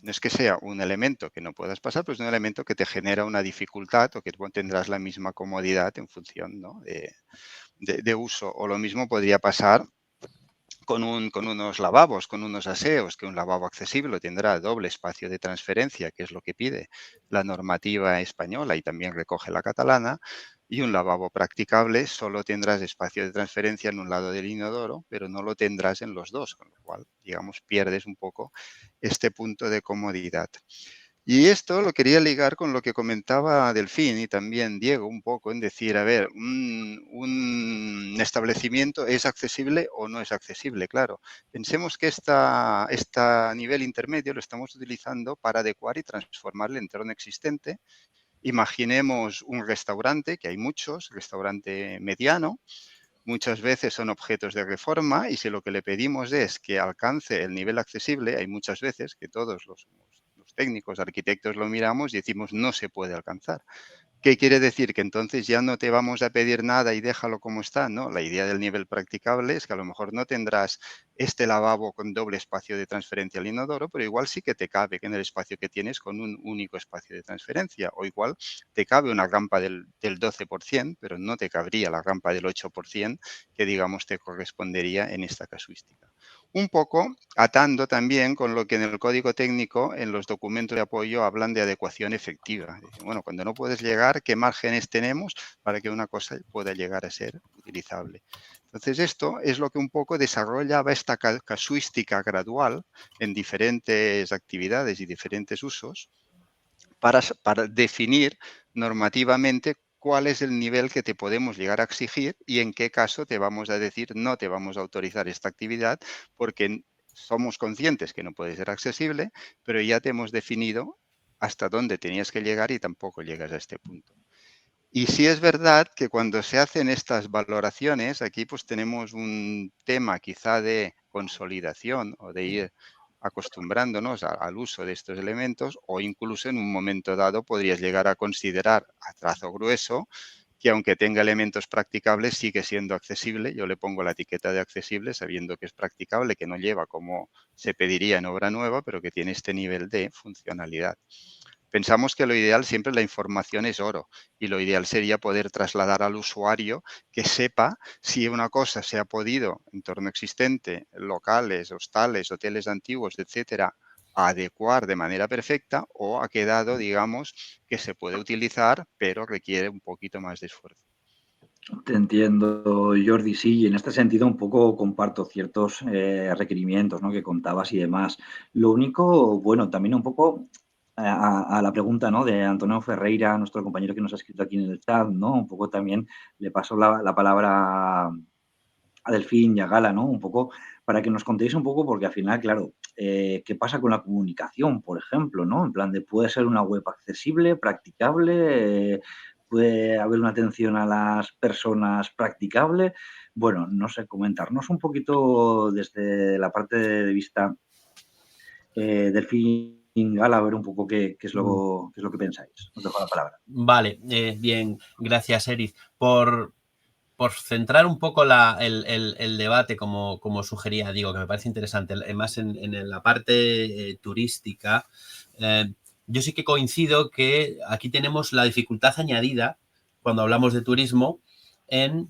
No es que sea un elemento que no puedas pasar, pero es un elemento que te genera una dificultad o que tendrás la misma comodidad en función, ¿no? de uso. O lo mismo podría pasar con unos lavabos, con unos aseos, que un lavabo accesible tendrá doble espacio de transferencia, que es lo que pide la normativa española y también recoge la catalana, y un lavabo practicable solo tendrás espacio de transferencia en un lado del inodoro, pero no lo tendrás en los dos, con lo cual, digamos, pierdes un poco este punto de comodidad. Y esto lo quería ligar con lo que comentaba Delfín y también Diego un poco, en decir, a ver, un establecimiento es accesible o no es accesible, claro. Pensemos que esta nivel intermedio lo estamos utilizando para adecuar y transformar el entorno existente. Imaginemos un restaurante, que hay muchos, restaurante mediano, muchas veces son objetos de reforma y si lo que le pedimos es que alcance el nivel accesible, hay muchas veces que todos los técnicos, arquitectos lo miramos y decimos no se puede alcanzar. ¿Qué quiere decir? Que entonces ya no te vamos a pedir nada y déjalo como está, ¿no? La idea del nivel practicable es que a lo mejor no tendrás este lavabo con doble espacio de transferencia al inodoro, pero igual sí que te cabe en el espacio que tienes con un único espacio de transferencia. O igual te cabe una rampa del 12%, pero no te cabría la rampa del 8% que, digamos, te correspondería en esta casuística. Un poco atando también con lo que en el código técnico, en los documentos de apoyo, hablan de adecuación efectiva. Bueno, cuando no puedes llegar, ¿qué márgenes tenemos para que una cosa pueda llegar a ser utilizable? Entonces, esto es lo que un poco desarrollaba esta casuística gradual en diferentes actividades y diferentes usos para definir normativamente cuál es el nivel que te podemos llegar a exigir y en qué caso te vamos a decir no te vamos a autorizar esta actividad porque somos conscientes que no puede ser accesible, pero ya te hemos definido hasta dónde tenías que llegar y tampoco llegas a este punto. Y sí es verdad que cuando se hacen estas valoraciones, aquí pues tenemos un tema quizá de consolidación o de ir acostumbrándonos al uso de estos elementos, o incluso en un momento dado podrías llegar a considerar a trazo grueso que aunque tenga elementos practicables sigue siendo accesible. Yo le pongo la etiqueta de accesible sabiendo que es practicable, que no lleva como se pediría en obra nueva, pero que tiene este nivel de funcionalidad. Pensamos que lo ideal siempre la información es oro y lo ideal sería poder trasladar al usuario que sepa si una cosa se ha podido, entorno existente, locales, hostales, hoteles antiguos, etcétera, adecuar de manera perfecta o ha quedado, digamos, que se puede utilizar, pero requiere un poquito más de esfuerzo. Te entiendo, Jordi, sí, y en este sentido un poco comparto ciertos requerimientos, ¿no?, que contabas y demás. Lo único, bueno, también un poco a la pregunta, ¿no?, de Antonio Ferreira, nuestro compañero que nos ha escrito aquí en el chat, ¿no? Un poco también le paso la palabra a Delfín y a Gala, ¿no? Un poco para que nos contéis un poco, porque al final, claro, ¿qué pasa con la comunicación, por ejemplo, ¿no? En plan de, ¿puede ser una web accesible, practicable? ¿Puede haber una atención a las personas practicable? Bueno, no sé, comentarnos un poquito desde la parte de vista Delfín, Gala, a ver un poco qué es lo que pensáis. Os dejo la palabra. Vale, bien, gracias, Eric. Por centrar un poco el debate, como sugería, digo, que me parece interesante, más en la parte turística, yo sí que coincido que aquí tenemos la dificultad añadida, cuando hablamos de turismo, en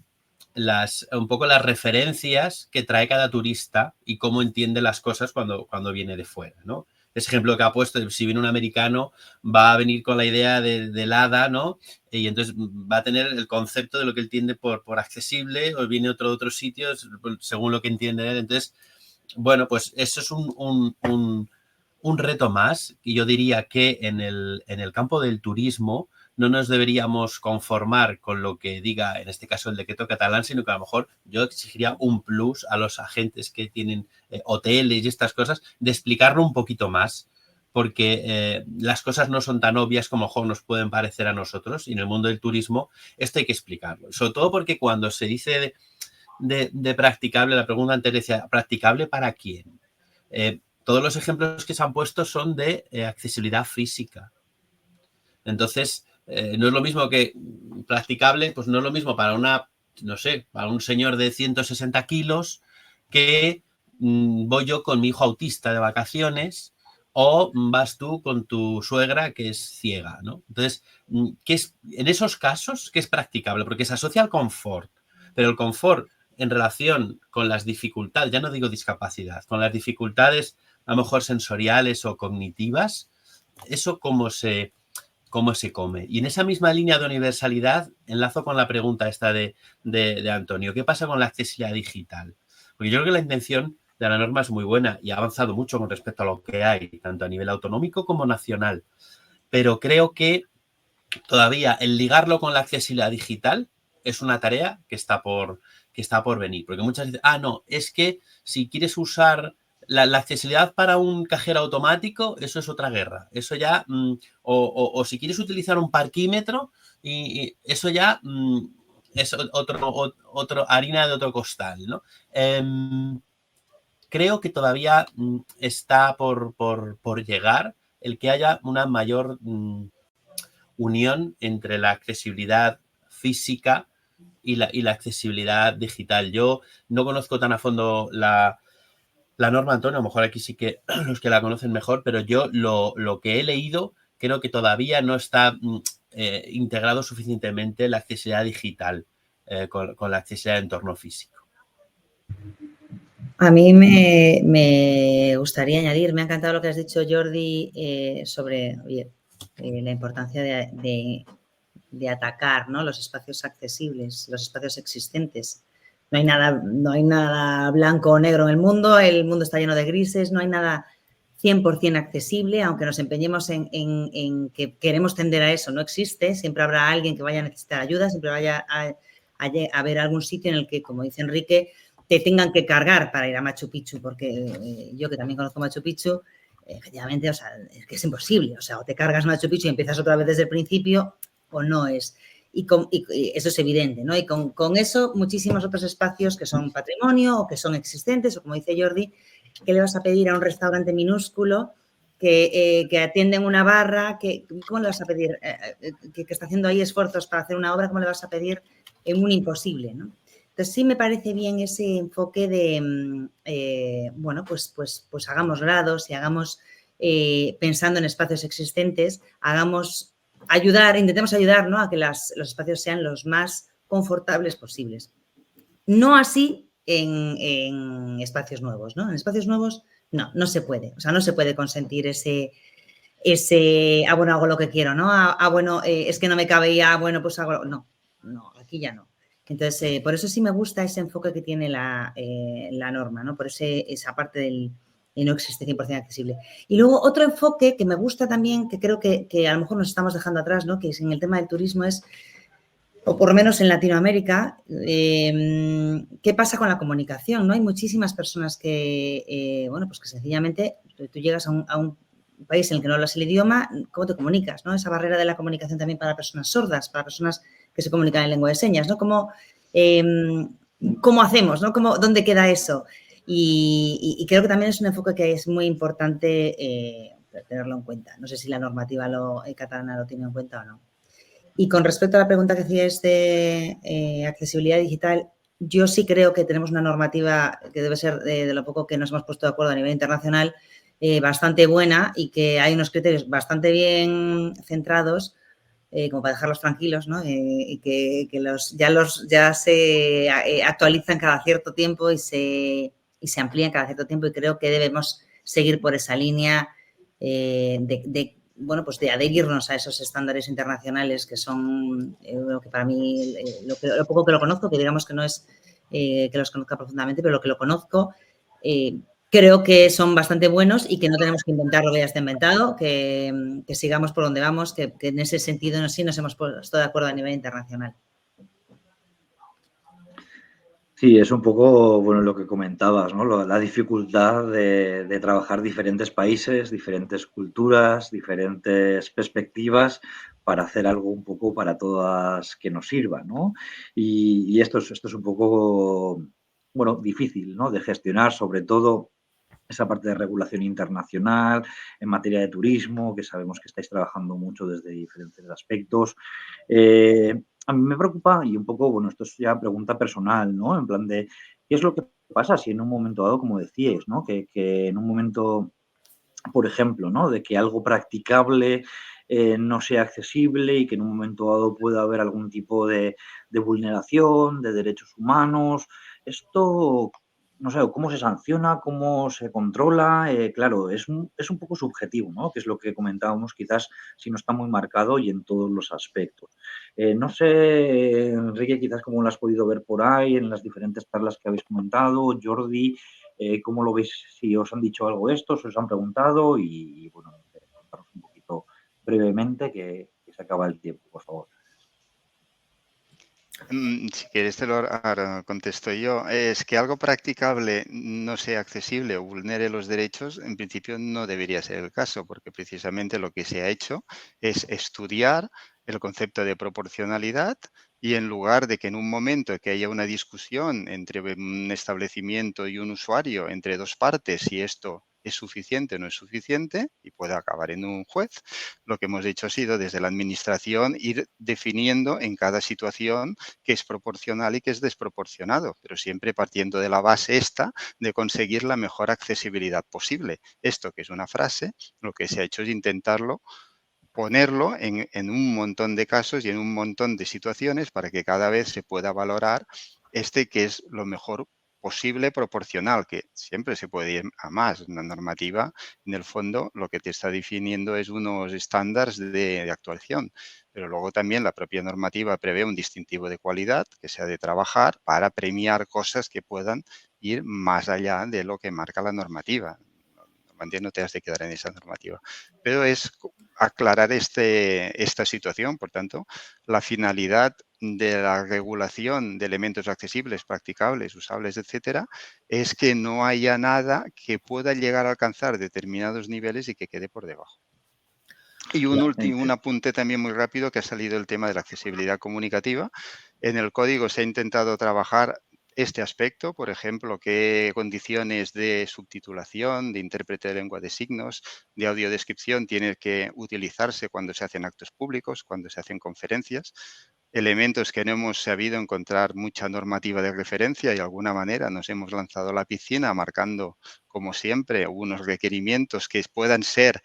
un poco las referencias que trae cada turista y cómo entiende las cosas cuando viene de fuera, ¿no? Ese ejemplo que ha puesto, si viene un americano, va a venir con la idea del hada, ¿no? Y entonces va a tener el concepto de lo que él entiende por accesible, o viene otros sitios según lo que entiende él. Entonces, bueno, pues eso es un reto más. Y yo diría que en el campo del turismo no nos deberíamos conformar con lo que diga, en este caso, el decreto catalán, sino que a lo mejor yo exigiría un plus a los agentes que tienen hoteles y estas cosas, de explicarlo un poquito más, porque las cosas no son tan obvias como mejor nos pueden parecer a nosotros, y en el mundo del turismo esto hay que explicarlo. Sobre todo porque cuando se dice de practicable, la pregunta antes decía, ¿practicable para quién? Todos los ejemplos que se han puesto son de accesibilidad física. Entonces, no es lo mismo que practicable, pues no es lo mismo para para un señor de 160 kilos que voy yo con mi hijo autista de vacaciones, o vas tú con tu suegra que es ciega, ¿no? Entonces, en esos casos, ¿qué es practicable? Porque se asocia al confort, pero el confort en relación con las dificultades, ya no digo discapacidad, con las dificultades a lo mejor sensoriales o cognitivas, eso cómo se come. Y en esa misma línea de universalidad, enlazo con la pregunta esta de Antonio. ¿Qué pasa con la accesibilidad digital? Porque yo creo que la intención de la norma es muy buena y ha avanzado mucho con respecto a lo que hay, tanto a nivel autonómico como nacional. Pero creo que todavía el ligarlo con la accesibilidad digital es una tarea que está por venir. Porque muchas veces, no, es que si quieres usar la accesibilidad para un cajero automático, eso es otra guerra. Eso ya, o si quieres utilizar un parquímetro, y eso ya es otro harina de otro costal, ¿no? Creo que todavía está por llegar el que haya una mayor unión entre la accesibilidad física y la accesibilidad digital. Yo no conozco tan a fondo la norma, Antonio, a lo mejor aquí sí que los que la conocen mejor, pero yo lo que he leído, creo que todavía no está integrado suficientemente la accesibilidad digital con la accesibilidad de entorno físico. A mí me gustaría añadir, me ha encantado lo que has dicho, Jordi, sobre la importancia de atacar, ¿no?, los espacios accesibles, los espacios existentes. no hay nada blanco o negro en el mundo está lleno de grises, no hay nada 100% accesible, aunque nos empeñemos en que queremos tender a eso, no existe, siempre habrá alguien que vaya a necesitar ayuda, siempre vaya a haber algún sitio en el que, como dice Enrique, te tengan que cargar para ir a Machu Picchu, porque yo que también conozco Machu Picchu, efectivamente, o sea, es que es imposible, o sea, o te cargas Machu Picchu y empiezas otra vez desde el principio, o no es. Y eso es evidente, ¿no? Y con eso, muchísimos otros espacios que son patrimonio o que son existentes, o como dice Jordi, ¿qué le vas a pedir a un restaurante minúsculo que atiende en una barra? ¿Cómo le vas a pedir? Que está haciendo ahí esfuerzos para hacer una obra, ¿cómo le vas a pedir en un imposible, ¿no? Entonces, sí me parece bien ese enfoque de, bueno, pues hagamos grados y hagamos, pensando en espacios existentes, intentemos ayudar, ¿no?, a que los espacios sean los más confortables posibles. No así en espacios nuevos, ¿no? En espacios nuevos no se puede. O sea, no se puede consentir ese bueno, hago lo que quiero, ¿no? Bueno, es que no me cabe ya, bueno, pues hago... No, aquí ya no. Entonces, por eso sí me gusta ese enfoque que tiene la norma, ¿no? Por esa parte del no existe 100% accesible. Y luego otro enfoque que me gusta también, que creo que a lo mejor nos estamos dejando atrás, ¿no?, que es en el tema del turismo, o por lo menos en Latinoamérica, ¿qué pasa con la comunicación? ¿No? Hay muchísimas personas que, bueno, pues que sencillamente tú llegas a un país en el que no hablas el idioma, ¿cómo te comunicas? ¿No? Esa barrera de la comunicación también para personas sordas, para personas que se comunican en lengua de señas, ¿no? ¿Cómo hacemos? ¿No? ¿Dónde queda eso? Y creo que también es un enfoque que es muy importante tenerlo en cuenta. No sé si la normativa catalana lo tiene en cuenta o no. Y con respecto a la pregunta que hacíais de accesibilidad digital, yo sí creo que tenemos una normativa que debe ser, de lo poco que nos hemos puesto de acuerdo a nivel internacional, bastante buena, y que hay unos criterios bastante bien centrados, como para dejarlos tranquilos, ¿no? Y que ya se actualizan cada cierto tiempo y se amplían cada cierto tiempo, y creo que debemos seguir por esa línea bueno, pues de adherirnos a esos estándares internacionales que son, que para mí, lo poco que lo conozco, que digamos que no es que los conozca profundamente, pero lo que lo conozco, creo que son bastante buenos y que no tenemos que inventar lo que ya está inventado, que sigamos por donde vamos, que en ese sentido sí nos hemos puesto de acuerdo a nivel internacional. Sí, es un poco, bueno, lo que comentabas, ¿no? La dificultad de trabajar diferentes países, diferentes culturas, diferentes perspectivas para hacer algo un poco para todas que nos sirva, ¿no? Y esto es un poco, bueno, difícil, ¿no?, de gestionar, sobre todo esa parte de regulación internacional en materia de turismo, que sabemos que estáis trabajando mucho desde diferentes aspectos. A mí me preocupa, y un poco, bueno, esto es ya pregunta personal, ¿no? En plan de, ¿qué es lo que pasa si en un momento dado, como decíais, ¿no?, que en un momento, por ejemplo, ¿no?, de que algo practicable no sea accesible y que en un momento dado pueda haber algún tipo de vulneración de derechos humanos? Esto, no sé, ¿cómo se sanciona? ¿Cómo se controla? Claro, es un poco subjetivo, ¿no?, que es lo que comentábamos, quizás si no está muy marcado y en todos los aspectos. No sé, Enrique, quizás cómo lo has podido ver por ahí en las diferentes charlas que habéis comentado, Jordi, ¿cómo lo veis? Si os han dicho algo esto, si os han preguntado, y bueno, contaros un poquito brevemente que se acaba el tiempo, por favor. Si quieres ahora contesto yo. Es que algo practicable no sea accesible o vulnere los derechos, en principio no debería ser el caso, porque precisamente lo que se ha hecho es estudiar el concepto de proporcionalidad, y en lugar de que en un momento que haya una discusión entre un establecimiento y un usuario, entre dos partes, si esto es suficiente o no es suficiente y puede acabar en un juez, lo que hemos hecho ha sido desde la administración ir definiendo en cada situación qué es proporcional y qué es desproporcionado, pero siempre partiendo de la base esta de conseguir la mejor accesibilidad posible. Esto, que es una frase, lo que se ha hecho es intentarlo ponerlo en un montón de casos y en un montón de situaciones para que cada vez se pueda valorar que es lo mejor posible proporcional, que siempre se puede ir a más. Una normativa, en el fondo, lo que te está definiendo es unos estándares de actuación, pero luego también la propia normativa prevé un distintivo de cualidad que se ha de trabajar para premiar cosas que puedan ir más allá de lo que marca la normativa. No te has de quedar en esa normativa. Pero es aclarar esta situación. Por tanto, la finalidad de la regulación de elementos accesibles, practicables, usables, etcétera, es que no haya nada que pueda llegar a alcanzar determinados niveles y que quede por debajo. Y un apunte también muy rápido, que ha salido el tema de la accesibilidad comunicativa. En el código se ha intentado trabajar este aspecto, por ejemplo, qué condiciones de subtitulación, de intérprete de lengua de signos, de audiodescripción tiene que utilizarse cuando se hacen actos públicos, cuando se hacen conferencias. Elementos que no hemos sabido encontrar mucha normativa de referencia y de alguna manera nos hemos lanzado a la piscina marcando, como siempre, unos requerimientos que puedan ser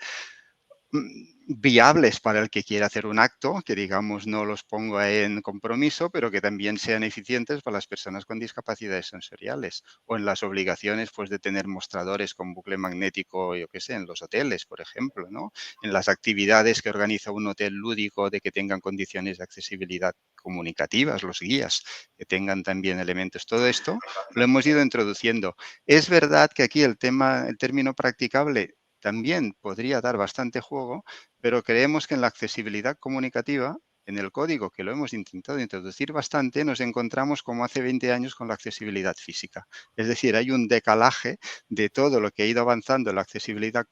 viables para el que quiera hacer un acto, que digamos no los ponga en compromiso, pero que también sean eficientes para las personas con discapacidades sensoriales, o en las obligaciones pues de tener mostradores con bucle magnético, yo qué sé, en los hoteles, por ejemplo, ¿no? En las actividades que organiza un hotel lúdico, de que tengan condiciones de accesibilidad comunicativas, los guías, que tengan también elementos. Todo esto lo hemos ido introduciendo. Es verdad que aquí el término practicable también podría dar bastante juego, pero creemos que en la accesibilidad comunicativa, en el código, que lo hemos intentado introducir bastante, nos encontramos como hace 20 años con la accesibilidad física. Es decir, hay un decalaje de todo lo que ha ido avanzando en la accesibilidad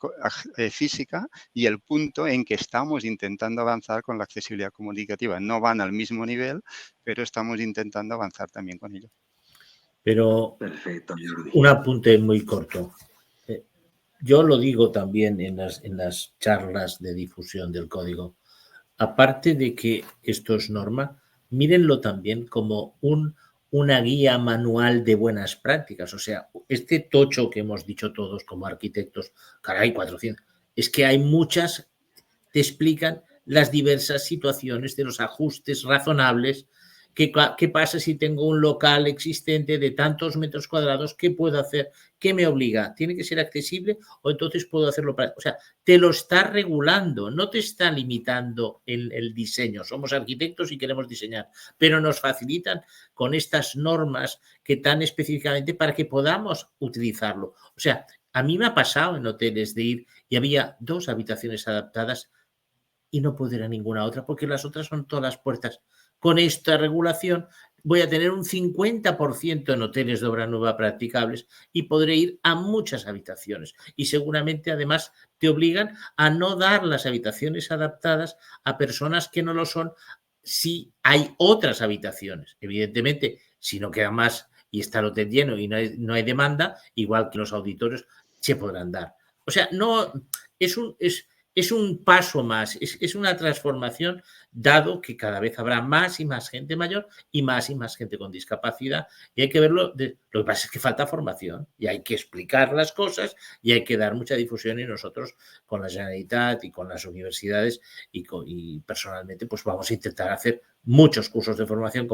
física y el punto en que estamos intentando avanzar con la accesibilidad comunicativa. No van al mismo nivel, pero estamos intentando avanzar también con ello. Pero perfecto, Jordi. Un apunte muy corto. Yo lo digo también en las charlas de difusión del código. Aparte de que esto es norma, mírenlo también como una guía manual de buenas prácticas. O sea, este tocho que hemos dicho todos como arquitectos, caray, 400, es que hay muchas, te explican las diversas situaciones de los ajustes razonables. ¿Qué pasa si tengo un local existente de tantos metros cuadrados? ¿Qué puedo hacer? ¿Qué me obliga? ¿Tiene que ser accesible o entonces puedo hacerlo para...? O sea, te lo está regulando, no te está limitando el diseño. Somos arquitectos y queremos diseñar, pero nos facilitan con estas normas que tan específicamente para que podamos utilizarlo. O sea, a mí me ha pasado en hoteles de ir y había 2 habitaciones adaptadas y no puedo ir a ninguna otra porque las otras son todas las puertas. Con esta regulación voy a tener un 50% en hoteles de obra nueva practicables y podré ir a muchas habitaciones. Y seguramente, además, te obligan a no dar las habitaciones adaptadas a personas que no lo son si hay otras habitaciones. Evidentemente, si no queda más y está el hotel lleno y no hay demanda, igual que los auditorios, se podrán dar. O sea, no es un paso más, es una transformación, dado que cada vez habrá más y más gente mayor y más gente con discapacidad. Y hay que verlo, lo que pasa es que falta formación y hay que explicar las cosas y hay que dar mucha difusión, y nosotros con la Generalitat y con las universidades y personalmente pues vamos a intentar hacer muchos cursos de formación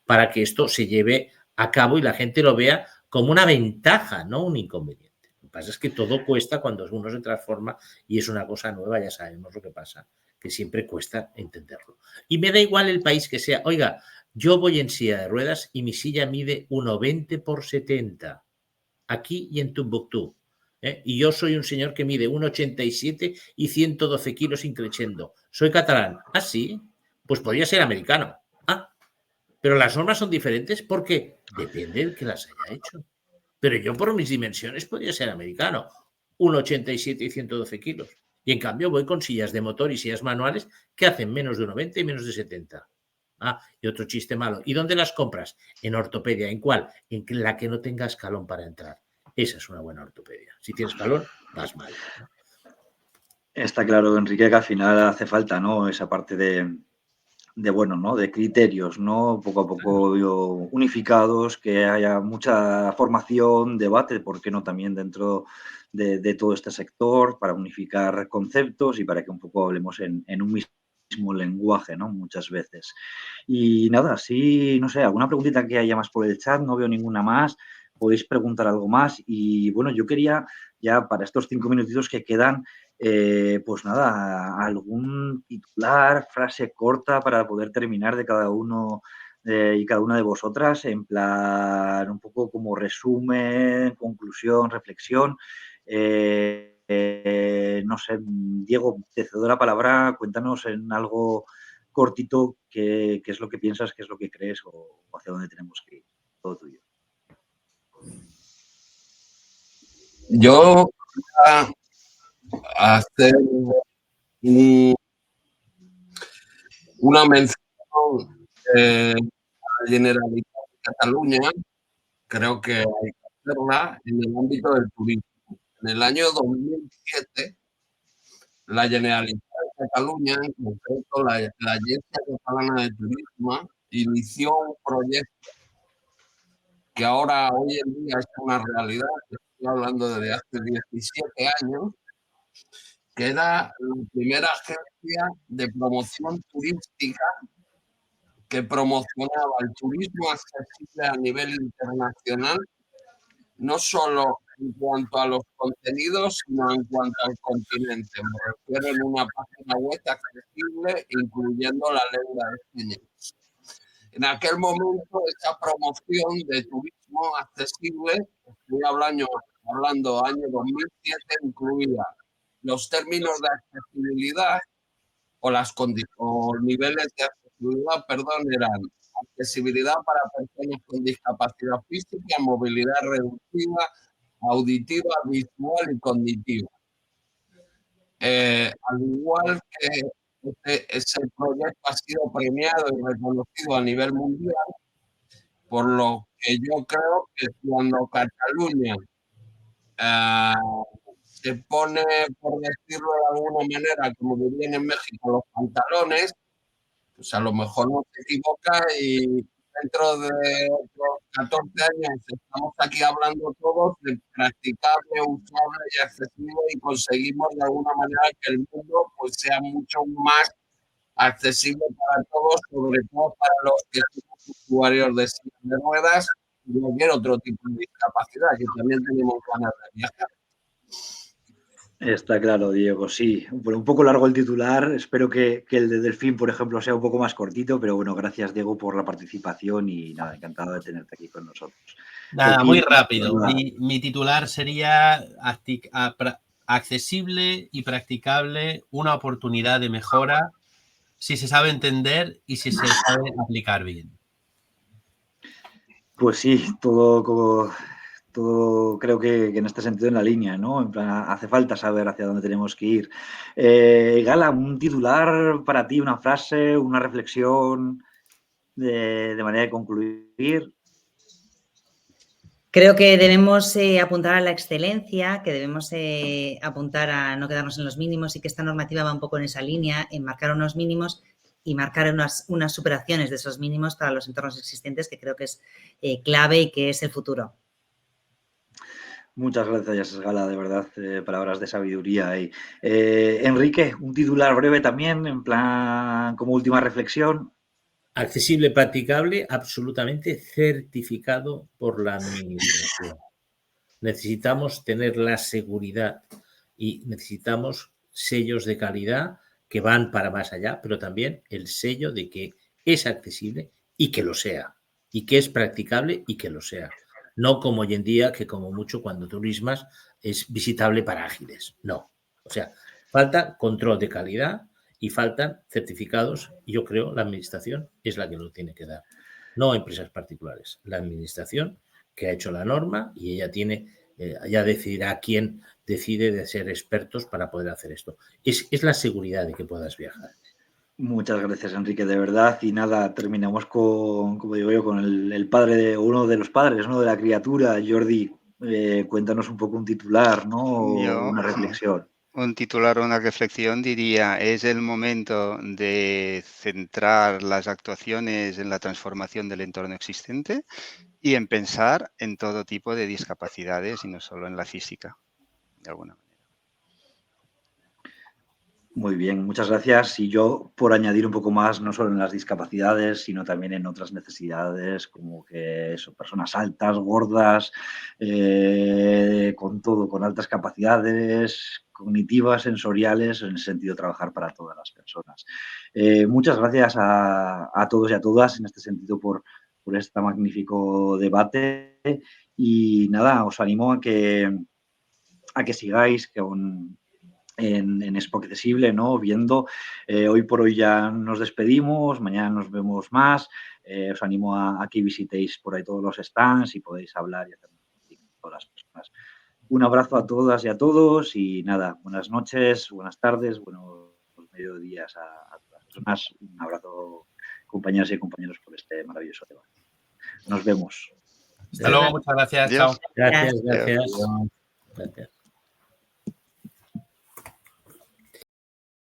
para que esto se lleve a cabo y la gente lo vea como una ventaja, no un inconveniente. Lo que pasa es que todo cuesta cuando uno se transforma y es una cosa nueva, ya sabemos lo que pasa, que siempre cuesta entenderlo. Y me da igual el país que sea. Oiga, yo voy en silla de ruedas y mi silla mide 1,20 por 70, aquí y en Tombuctú. Y yo soy un señor que mide 1,87 y 112 kilos increciendo. Soy catalán. ¿Ah, sí? Pues podría ser americano. Ah, pero las normas son diferentes porque depende del que las haya hecho. Pero yo por mis dimensiones podría ser americano, 1,87 y 112 kilos. Y en cambio voy con sillas de motor y sillas manuales que hacen menos de 1,20 y menos de 70. Ah, y otro chiste malo. ¿Y dónde las compras? En ortopedia. ¿En cuál? En la que no tenga escalón para entrar. Esa es una buena ortopedia. Si tienes escalón, vas mal, ¿no? Está claro, Enrique, que al final hace falta, ¿no?, esa parte de bueno, ¿no?, de criterios, ¿no?, poco a poco unificados, que haya mucha formación, debate, ¿por qué no?, también dentro de todo este sector, para unificar conceptos y para que un poco hablemos en un mismo lenguaje, ¿no?, muchas veces. Y nada, sí, no sé, alguna preguntita que haya más por el chat, no veo ninguna más. podéis preguntar algo más. Y bueno, yo quería ya para estos 5 minutitos que quedan, pues nada, algún titular, frase corta para poder terminar de cada uno y cada una de vosotras, en plan un poco como resumen, conclusión, reflexión. No sé, Diego, te cedo la palabra, cuéntanos en algo cortito qué es lo que piensas, qué es lo que crees o hacia dónde tenemos que ir. Todo tuyo. Yo voy a hacer una mención a la Generalitat de Cataluña. Creo que hay que hacerla en el ámbito del turismo. En el año 2007, la Generalitat de Cataluña, en concreto la Agencia Catalana de Turismo, inició un proyecto que ahora, hoy en día, es una realidad. Estoy hablando desde hace 17 años, que era la primera agencia de promoción turística que promocionaba el turismo accesible a nivel internacional, no solo en cuanto a los contenidos, sino en cuanto al continente. Me refiero en una página web accesible, incluyendo la lengua de señas. En aquel momento, esa promoción de turismo accesible, estoy hablando año 2007, incluía los términos de accesibilidad o niveles de accesibilidad, eran accesibilidad para personas con discapacidad física, movilidad reducida, auditiva, visual y cognitiva. Al igual que ese proyecto ha sido premiado y reconocido a nivel mundial, por lo que yo creo que cuando Cataluña se pone, por decirlo de alguna manera, como dirían en México, los pantalones, pues a lo mejor no se equivoca y dentro de otros 14 años estamos aquí hablando todos de practicable, usable y accesible y conseguimos de alguna manera que el mundo pues sea mucho más accesible para todos, sobre todo para los que somos usuarios de sillas de ruedas y cualquier otro tipo de discapacidad, que también tenemos ganas de viajar. Está claro, Diego, sí. Un poco largo el titular. Espero que el de Delfín, por ejemplo, sea un poco más cortito, pero bueno, gracias, Diego, por la participación y nada, encantado de tenerte aquí con nosotros. Nada, Joaquín, muy rápido. nada. Mi titular sería accesible y practicable, una oportunidad de mejora si se sabe entender y si se sabe aplicar bien. Pues sí, todo creo que en este sentido en la línea, ¿no? En plan, hace falta saber hacia dónde tenemos que ir. Gala, un titular para ti, una frase, una reflexión de manera de concluir. Creo que debemos apuntar a la excelencia, que debemos apuntar a no quedarnos en los mínimos y que esta normativa va un poco en esa línea, en marcar unos mínimos y marcar unas superaciones de esos mínimos para los entornos existentes, que creo que es clave y que es el futuro. Muchas gracias, Gala, de verdad, palabras de sabiduría ahí. Enrique, un titular breve también, en plan, como última reflexión. Accesible, practicable, absolutamente certificado por la administración. Necesitamos tener la seguridad y necesitamos sellos de calidad que van para más allá, pero también el sello de que es accesible y que lo sea, y que es practicable y que lo sea. No como hoy en día, que como mucho cuando turismas es visitable para ágiles. No. O sea, falta control de calidad y faltan certificados. Y yo creo la administración es la que lo tiene que dar. No empresas particulares. La administración que ha hecho la norma y ella tiene, ya decidirá quién decide de ser expertos para poder hacer esto. Es la seguridad de que puedas viajar. Muchas gracias, Enrique, de verdad. Y nada, terminamos con, como digo yo, con el padre de uno de los padres, ¿no? De la criatura, Jordi. Cuéntanos un poco un titular, ¿no? O una reflexión. Un titular o una reflexión diría, es el momento de centrar las actuaciones en la transformación del entorno existente y en pensar en todo tipo de discapacidades y no solo en la física, de alguna manera. Muy bien, muchas gracias. Y yo, por añadir un poco más, no solo en las discapacidades, sino también en otras necesidades, como que eso, personas altas, gordas, con todo, con altas capacidades cognitivas, sensoriales, en el sentido de trabajar para todas las personas. Muchas gracias a todos y a todas, en este sentido, por este magnífico debate. Y nada, os animo a que sigáis en Expo Accesible, ¿no? Viendo. Hoy por hoy ya nos despedimos, mañana nos vemos más. Os animo a que visitéis por ahí todos los stands y podéis hablar y hacer con todas las personas. Un abrazo a todas y a todos y nada, buenas noches, buenas tardes, buenos mediodías a todas las personas. Un abrazo, compañeras y compañeros, por este maravilloso debate. Nos vemos. Hasta luego, muchas gracias. Adiós. Chao. Gracias.